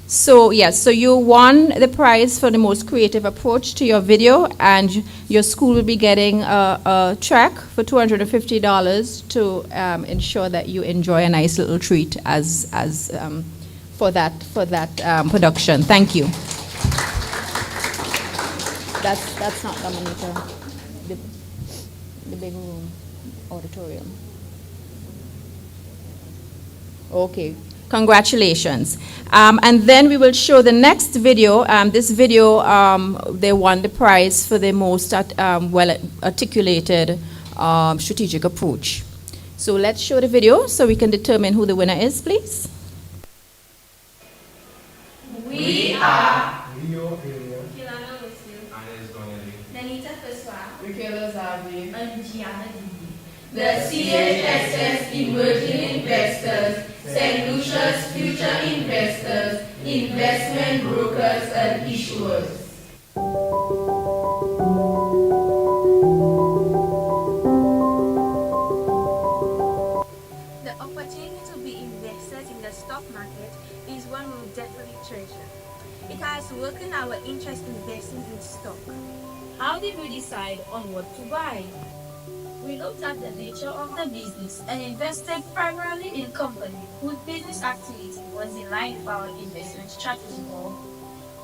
A: So, yes, so you won the prize for the most creative approach to your video, and your school will be getting a check for $250 to ensure that you enjoy a nice little treat for that production. Thank you. That's not Dominica, the big room, auditorium. Okay, congratulations. And then we will show the next video. This video, they won the prize for the most well-articulated strategic approach. So let's show the video so we can determine who the winner is, please.
K: We are the CHSS Emerging Investors, St. Lucia's Future Investors, Investment Brokers and Issuers.
L: The opportunity to be investors in the stock market is one we will definitely treasure. It has worked in our interest investing in stock.
K: How did we decide on what to buy? We looked at the nature of the business and invested primarily in companies whose business activity was in line with our investment strategy of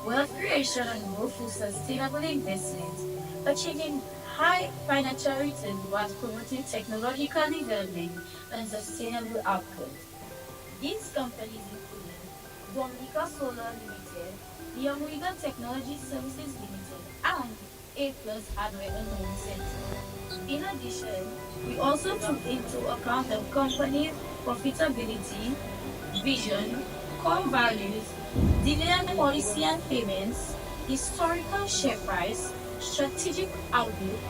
K: wealth creation and growth through sustainable investments, achieving high financial returns while promoting technological development and sustainable outcomes. These companies include Dominica Solar Limited, Young Regal Technology Services Limited, and A+ Hardware and Home Center. In addition, we also took into account the company's profitability, vision, core values, dividend policy and payments, historical share price, strategic outlook,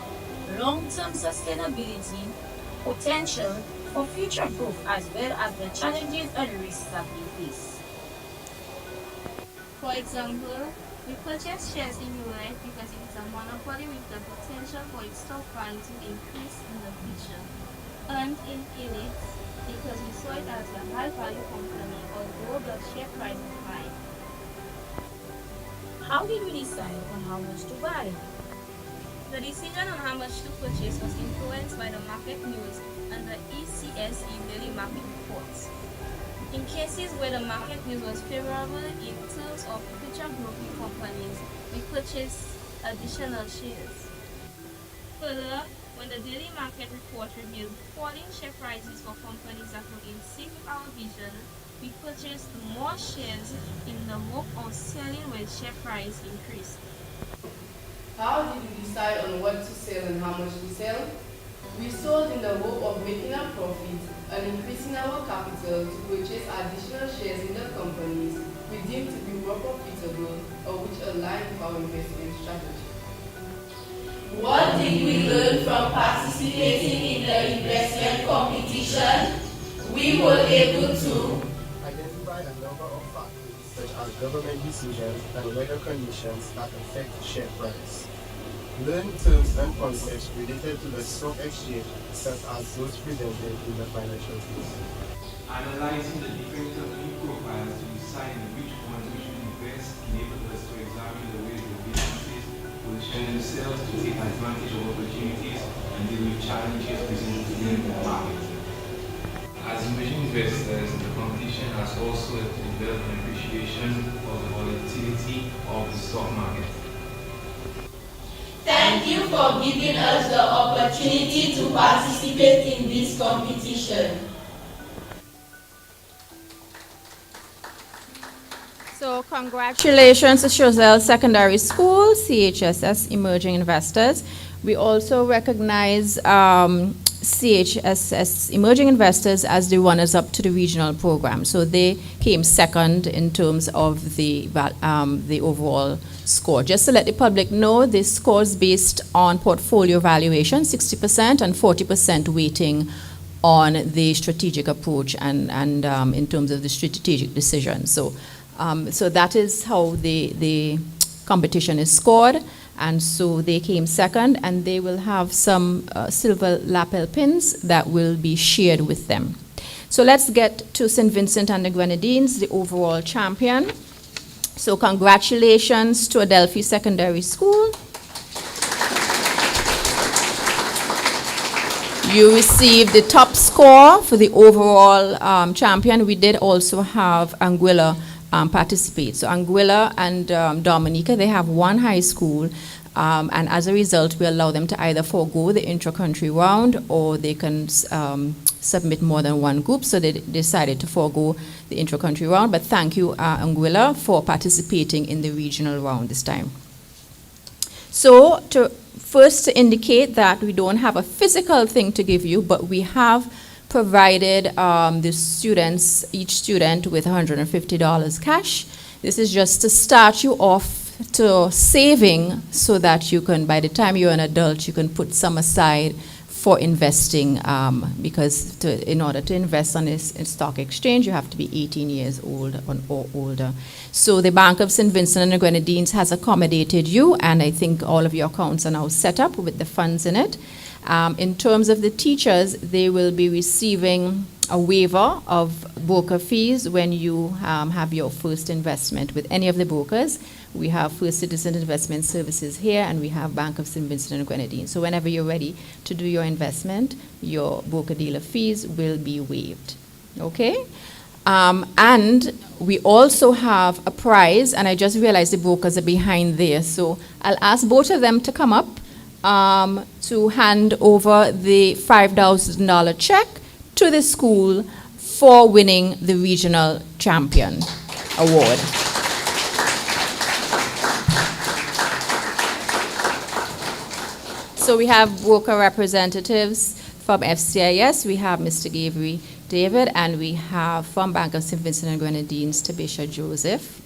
K: long-term sustainability, potential for future growth, as well as the challenges and risks that we face.
L: For example, we purchase shares in UNITE because it is a monopoly with the potential for its stock value to increase in the future. And in Elite because we saw it as a high value company, although the share price is high.
K: How did we decide on how much to buy?
L: The decision on how much to purchase was influenced by the market news and the ECSE daily market reports. In cases where the market news was favorable in terms of future growing companies, we purchased additional shares. Further, when the daily market report revealed falling share prices for companies that were in sync with our vision, we purchased more shares in the hope of selling when share price increased.
M: How did we decide on what to sell and how much to sell? We sold in the hope of making a profit and increasing our capital to purchase additional shares in the companies we deemed to be more profitable or which align with our investment strategy.
K: What did we learn from participating in the investment competition? We were able to
N: identify identified a number of factors such as government decisions and weather conditions that affect share price. Learn terms and concepts related to the stock exchange such as those presented in the financial case.
O: Analyzing the different company profiles to decide in which ones we should invest enables us to examine the ways the businesses position themselves to take advantage of opportunities and deal with challenges presented to them in the market. As emerging investors, the competition has also developed an appreciation of the volatility of the stock market.
H: Thank you for giving us the opportunity to participate in this competition.
A: So congratulations to Chazelle Secondary School, CHSS Emerging Investors. We also recognize CHSS Emerging Investors as the runners-up to the regional program. So they came second in terms of the overall score. Just to let the public know, this score is based on portfolio valuation, 60% and 40% weighting on the strategic approach and in terms of the strategic decision. So that is how the competition is scored. And so they came second, and they will have some silver lapel pins that will be shared with them. So let's get to St. Vincent and the Grenadines, the overall champion. So congratulations to Adelphi Secondary School. You received the top score for the overall champion. We did also have Anguilla participate. So Anguilla and Dominica, they have one high school, and as a result, we allow them to either forego the intra-country round or they can submit more than one group. So they decided to forego the intra-country round. But thank you, Anguilla, for participating in the regional round this time. So first to indicate that we don't have a physical thing to give you, but we have provided the students, each student, with $150 cash. This is just to start you off to saving so that you can, by the time you're an adult, you can put some aside for investing, because in order to invest on this stock exchange, you have to be 18 years old or older. So the Bank of St. Vincent and the Grenadines has accommodated you, and I think all of your accounts are now set up with the funds in it. In terms of the teachers, they will be receiving a waiver of broker fees when you have your first investment with any of the brokers. We have First Citizen Investment Services here, and we have Bank of St. Vincent and Grenadines. So whenever you're ready to do your investment, your broker-dealer fees will be waived. Okay? And we also have a prize, and I just realized the brokers are behind there. So I'll ask both of them to come up to hand over the $5,000 check to the school for winning the regional champion award. So we have broker representatives from FCIS. We have Mr. Gabriel David, and we have from Bank of St. Vincent and Grenadines, Tabisha Joseph.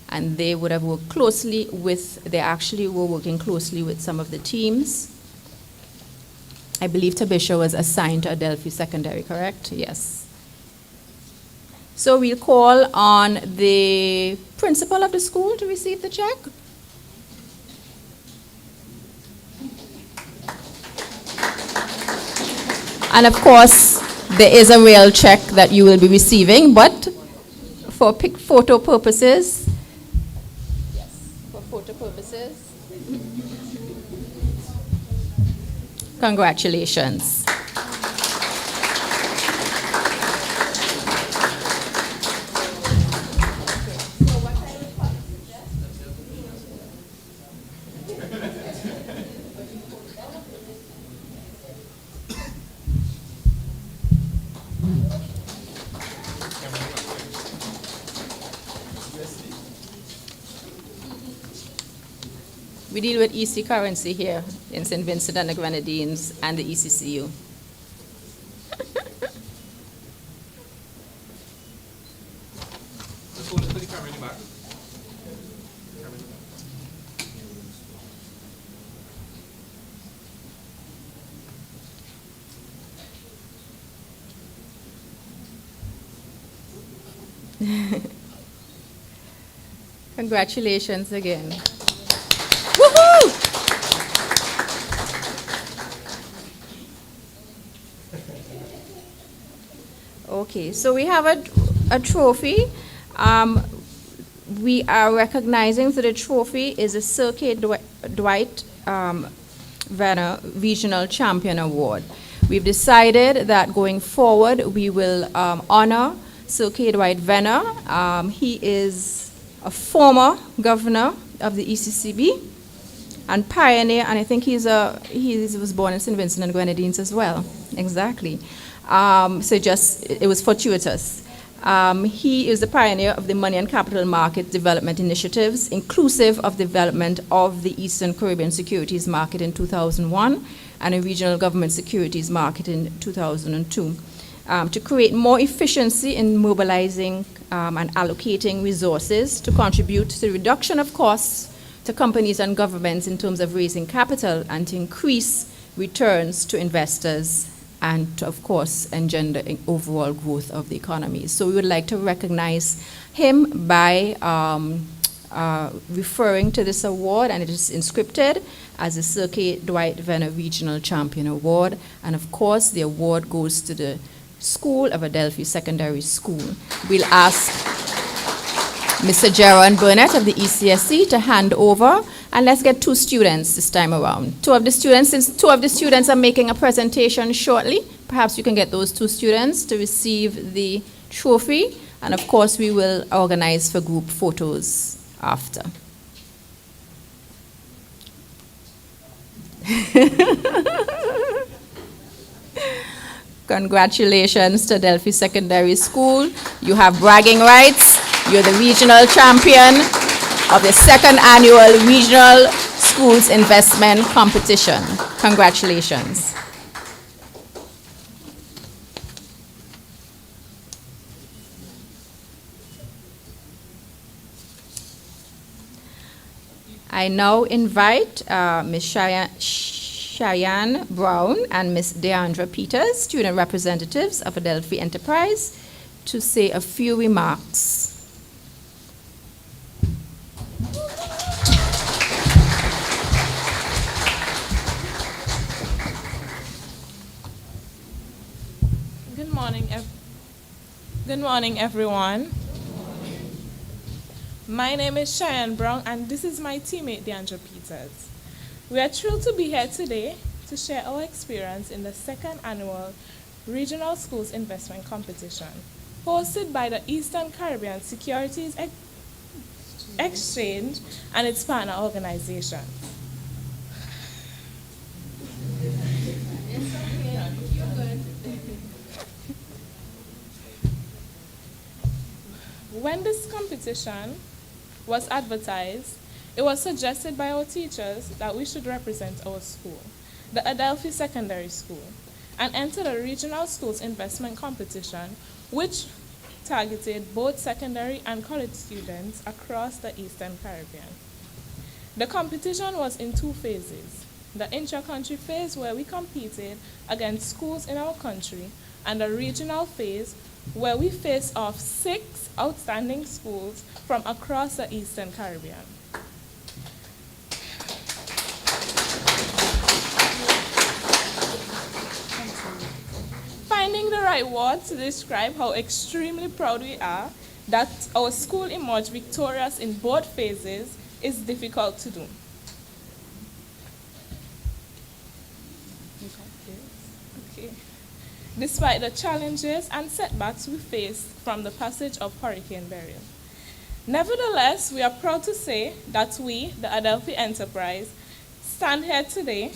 A: And they would have worked closely with, they actually were working closely with some of the teams. I believe Tabisha was assigned to Adelphi Secondary, correct? Yes. So we'll call on the principal of the school to receive the check. And of course, there is a real check that you will be receiving, but for photo purposes, congratulations. We deal with EC currency here in St. Vincent and the Grenadines and the ECCU. Congratulations again. Woohoo! Okay, so we have a trophy. We are recognizing that the trophy is a Sir K. Dwight Venner Regional Champion Award. We've decided that going forward, we will honor Sir K. Dwight Venner. He is a former governor of the ECCB and pioneer, and I think he was born in St. Vincent and Grenadines as well. Exactly. It was fortuitous. He is the pioneer of the money and capital market development initiatives, inclusive of development of the Eastern Caribbean Securities Market in 2001 and a regional government securities market in 2002, to create more efficiency in mobilizing and allocating resources to contribute to the reduction of costs to companies and governments in terms of raising capital and to increase returns to investors and to, of course, engender overall growth of the economy. So we would like to recognize him by referring to this award, and it is inscripted as the Sir K. Dwight Venner Regional Champion Award. And of course, the award goes to the School of Adelphi Secondary School. We'll ask Mr. Jaron Burnett of the ECSC to hand over, and let's get 2 students this time around. Since 2 of the students are making a presentation shortly, perhaps you can get those 2 students to receive the trophy, and of course we will organize for group photos after. Congratulations to Adelphi Secondary School. You have bragging rights. You're the regional champion of the 2nd annual Regional Schools Investment Competition. Congratulations. I now invite Ms. Cheyenne Brown and Ms. Deandra Peters, student representatives of Adelphi Enterprise, to say a few remarks.
P: Good morning, everyone. My name is Cheyenne Brown, and this is my teammate, Deandra Peters. We are thrilled to be here today to share our experience in the 2nd annual Regional Schools Investment Competition, hosted by the Eastern Caribbean Securities Exchange and its partner organizations. When this competition was advertised, it was suggested by our teachers that we should represent our school, the Adelphi Secondary School, and enter the Regional Schools Investment Competition, which targeted both secondary and college students across the Eastern Caribbean. The competition was in 2 phases: the intra-country phase, where we competed against schools in our country, and the regional phase, where we faced off 6 outstanding schools from across the Eastern Caribbean. Finding the right word to describe how extremely proud we are that our school emerged victorious in both phases is difficult to do. Okay. Despite the challenges and setbacks we faced from the passage of Hurricane Beryl. Nevertheless, we are proud to say that we, the Adelphi Enterprise, stand here today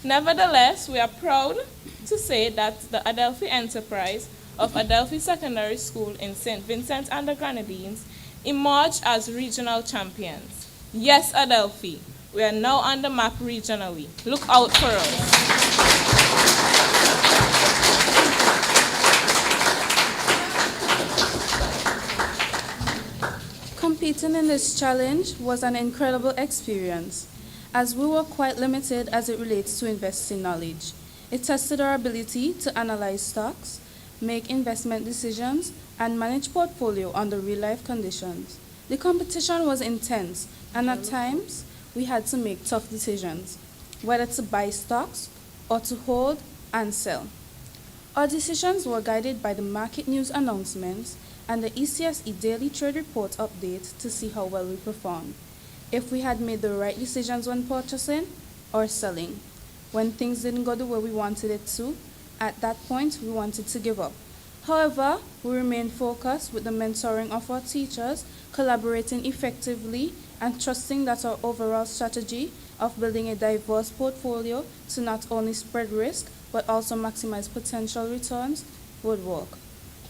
P: Nevertheless, we are proud to say that the Adelphi Enterprise of Adelphi Secondary School in St. Vincent and the Grenadines emerged as regional champions. Yes, Adelphi, we are now on the map regionally. Look out for us.
D: Competing in this challenge was an incredible experience. as we were quite limited as it relates to investing knowledge. It tested our ability to analyze stocks, make investment decisions, and manage portfolio under real-life conditions. The competition was intense, and at times, we had to make tough decisions, whether to buy stocks or to hold and sell. Our decisions were guided by the market news announcements and the ECSE daily trade report update to see how well we performed, if we had made the right decisions when purchasing or selling. When things didn't go the way we wanted it to, at that point we wanted to give up. However, we remained focused with the mentoring of our teachers, collaborating effectively, and trusting that our overall strategy of building a diverse portfolio to not only spread risk but also maximize potential returns would work.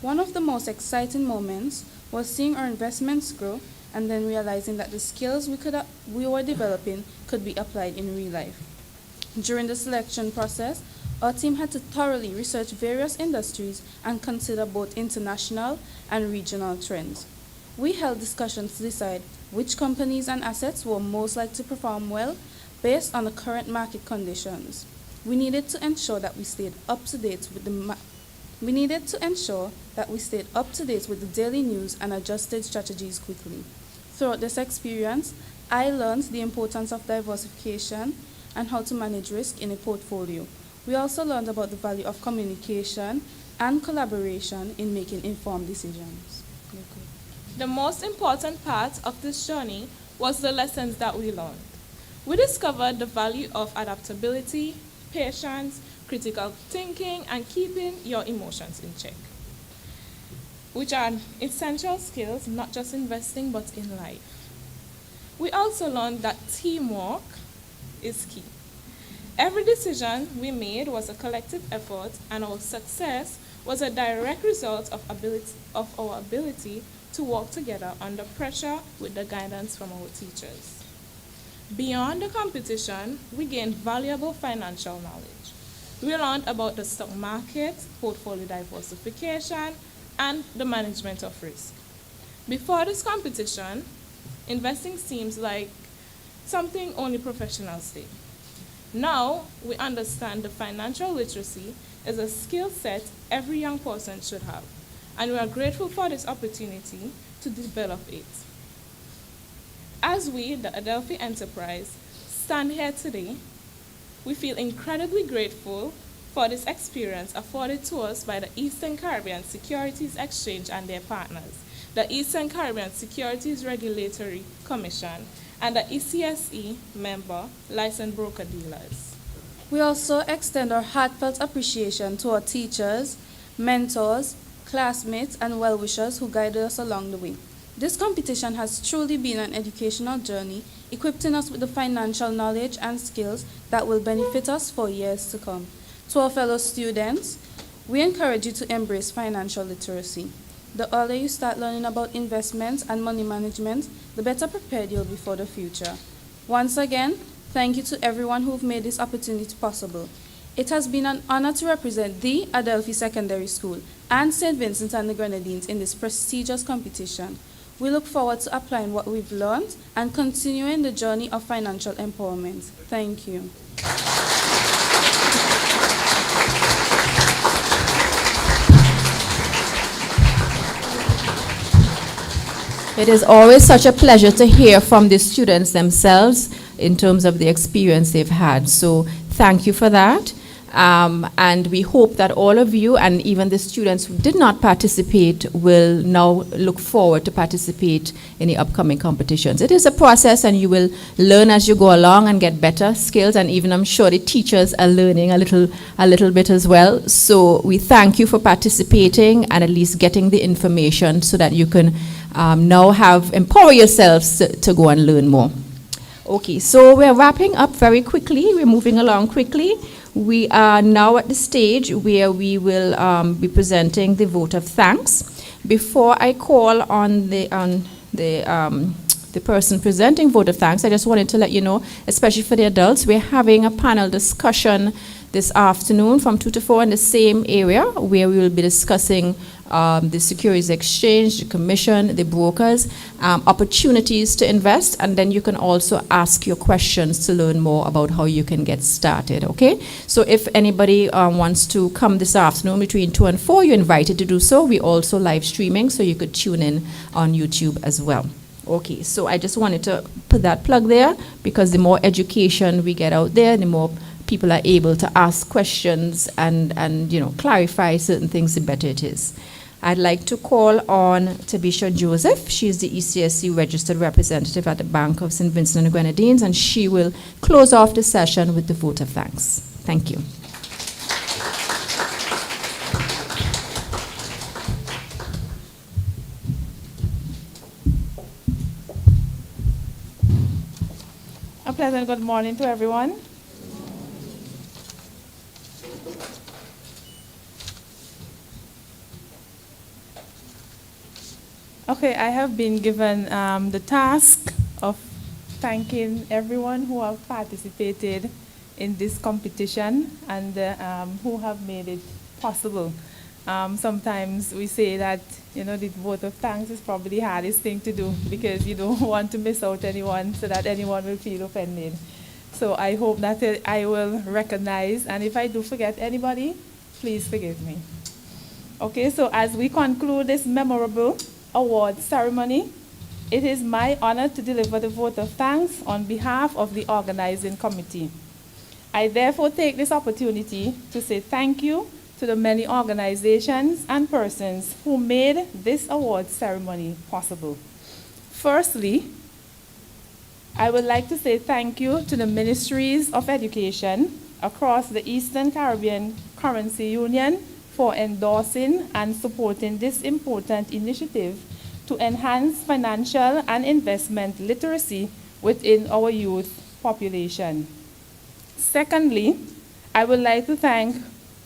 D: One of the most exciting moments was seeing our investments grow and then realizing that the skills we were developing could be applied in real life. During the selection process, our team had to thoroughly research various industries and consider both international and regional trends. We held discussions to decide which companies and assets were most likely to perform well based on the current market conditions. We needed to ensure that we stayed up to date with the daily news and adjusted strategies quickly. Throughout this experience, I learned the importance of diversification and how to manage risk in a portfolio. We also learned about the value of communication and collaboration in making informed decisions.
P: The most important part of this journey was the lessons that we learned. We discovered the value of adaptability, patience, critical thinking, and keeping your emotions in check, which are essential skills not just investing but in life. We also learned that teamwork is key. Every decision we made was a collective effort, and our success was a direct result of our ability to work together under pressure with the guidance from our teachers. Beyond the competition, we gained valuable financial knowledge. We learned about the stock market, portfolio diversification, and the management of risk. Before this competition, investing seems like something only professionals do. Now, we understand the financial literacy is a skill set every young person should have, and we are grateful for this opportunity to develop it. As we, the Adelphi Enterprise, stand here today, we feel incredibly grateful for this experience afforded to us by the Eastern Caribbean Securities Exchange and their partners, the Eastern Caribbean Securities Regulatory Commission, and the ECSE member licensed broker-dealers.
D: We also extend our heartfelt appreciation to our teachers, mentors, classmates, and well-wishers who guided us along the way. This competition has truly been an educational journey, equipping us with the financial knowledge and skills that will benefit us for years to come. To our fellow students, we encourage you to embrace financial literacy. The earlier you start learning about investments and money management, the better prepared you'll be for the future. Once again, thank you to everyone who've made this opportunity possible. It has been an honor to represent the Adelphi Secondary School and St. Vincent and the Grenadines in this prestigious competition. We look forward to applying what we've learned and continuing the journey of financial empowerment. Thank you.
A: It is always such a pleasure to hear from the students themselves in terms of the experience they've had. So thank you for that. And we hope that all of you and even the students who did not participate will now look forward to participate in the upcoming competitions. It is a process, and you will learn as you go along and get better skills, and even I'm sure the teachers are learning a little bit as well. So we thank you for participating and at least getting the information so that you can now empower yourselves to go and learn more. Okay, so we're wrapping up very quickly. We're moving along quickly. We are now at the stage where we will be presenting the vote of thanks. Before I call on the person presenting vote of thanks, I just wanted to let you know, especially for the adults, we're having a panel discussion this afternoon from 2 to 4 in the same area, where we will be discussing the securities exchange, the commission, the brokers, opportunities to invest, and then you can also ask your questions to learn more about how you can get started, okay? So if anybody wants to come this afternoon between 2 and 4, you're invited to do so. We're also live streaming, so you could tune in on YouTube as well. Okay, so I just wanted to put that plug there, because the more education we get out there, the more people are able to ask questions and clarify certain things, the better it is. I'd like to call on Tabisha Joseph. She's the ECSC registered representative at the Bank of St. Vincent and the Grenadines, and she will close off the session with the vote of thanks. Thank you.
P: A pleasant good morning to everyone. Okay, I have been given the task of thanking everyone who have participated in this competition and who have made it possible. Sometimes we say that, the vote of thanks is probably the hardest thing to do, because you don't want to miss out anyone so that anyone will feel offended. So I hope that I will recognize, and if I do forget anybody, please forgive me. Okay, so as we conclude this memorable award ceremony, it is my honor to deliver the vote of thanks on behalf of the organizing committee. I therefore take this opportunity to say thank you to the many organizations and persons who made this award ceremony possible. Firstly, I would like to say thank you to the Ministries of Education across the Eastern Caribbean Currency Union for endorsing and supporting this important initiative to enhance financial and investment literacy within our youth population. Secondly, I would like to thank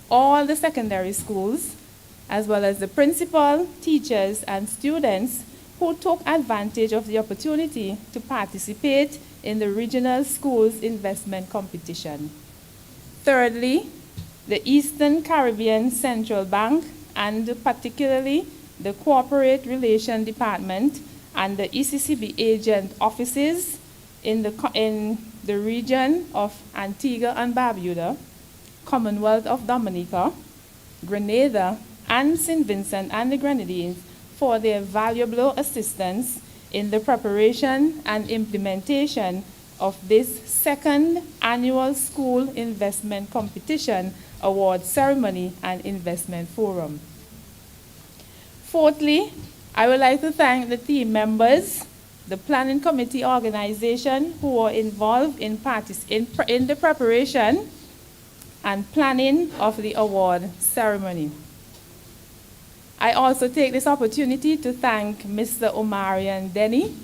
P: all the secondary schools, as well as the principal, teachers, and students who took advantage of the opportunity to participate in the Regional Schools Investment Competition. Thirdly, the Eastern Caribbean Central Bank, and particularly the Corporate Relations Department and the ECCB agent offices in the region of Antigua and Barbuda, Commonwealth of Dominica, Grenada, and St. Vincent and the Grenadines for their valuable assistance in the preparation and implementation of this second annual School Investment Competition Award Ceremony and Investment Forum. Fourthly, I would like to thank the team members, the planning committee organization who were involved in the preparation and planning of the award ceremony. I also take this opportunity to thank Mr. Omarian Denny,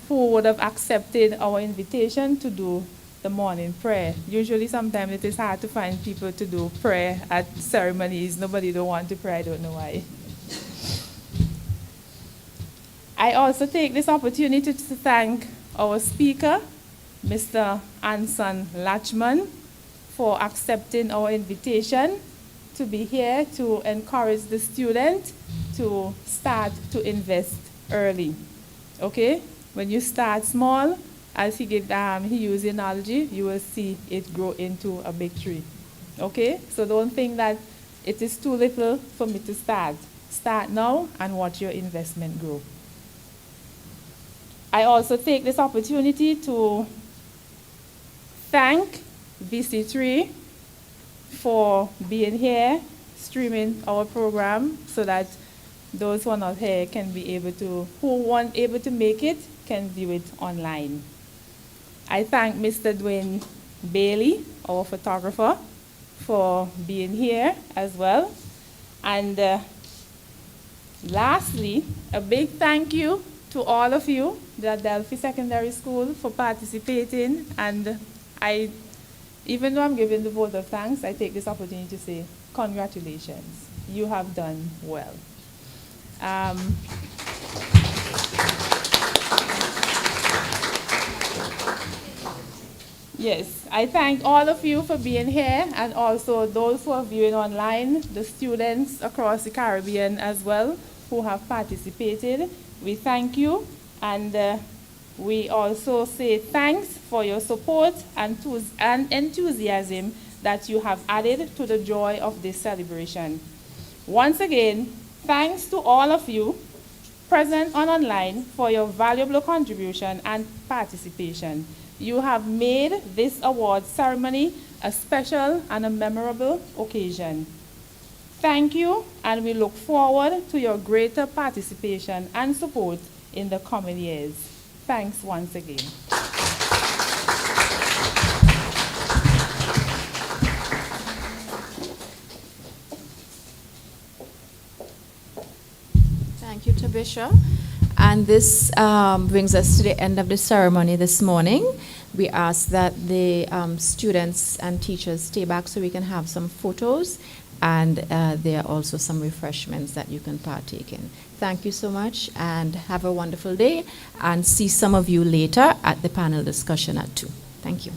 P: who would have accepted our invitation to do the morning prayer. Usually, sometimes it is hard to find people to do prayer at ceremonies. Nobody don't want to pray, I don't know why. I also take this opportunity to thank our speaker, Mr. Anson Lachman, for accepting our invitation to be here to encourage the student to start to invest early. Okay? When you start small, as he used the analogy, you will see it grow into a big tree. Okay? So don't think that it is too little for me to start. Start now and watch your investment grow. I also take this opportunity to thank VC3 for being here, streaming our program, so that those who are not here can be able to, who weren't able to make it, can view it online. I thank Mr. Dwayne Bailey, our photographer, for being here as well. And lastly, a big thank you to all of you, the Adelphi Secondary School, for participating. And even though I'm giving the vote of thanks, I take this opportunity to say congratulations. You have done well. Yes, I thank all of you for being here and also those who are viewing online, the students across the Caribbean as well who have participated. We thank you and we also say thanks for your support and enthusiasm that you have added to the joy of this celebration. Once again, thanks to all of you present and online for your valuable contribution and participation. You have made this award ceremony a special and a memorable occasion. Thank you, and we look forward to your greater participation and support in the coming years. Thanks once again.
A: Thank you, Tabisha. And this brings us to the end of the ceremony this morning. We ask that the students and teachers stay back so we can have some photos, and there are also some refreshments that you can partake in. Thank you so much, and have a wonderful day, and see some of you later at the panel discussion at 2. Thank you.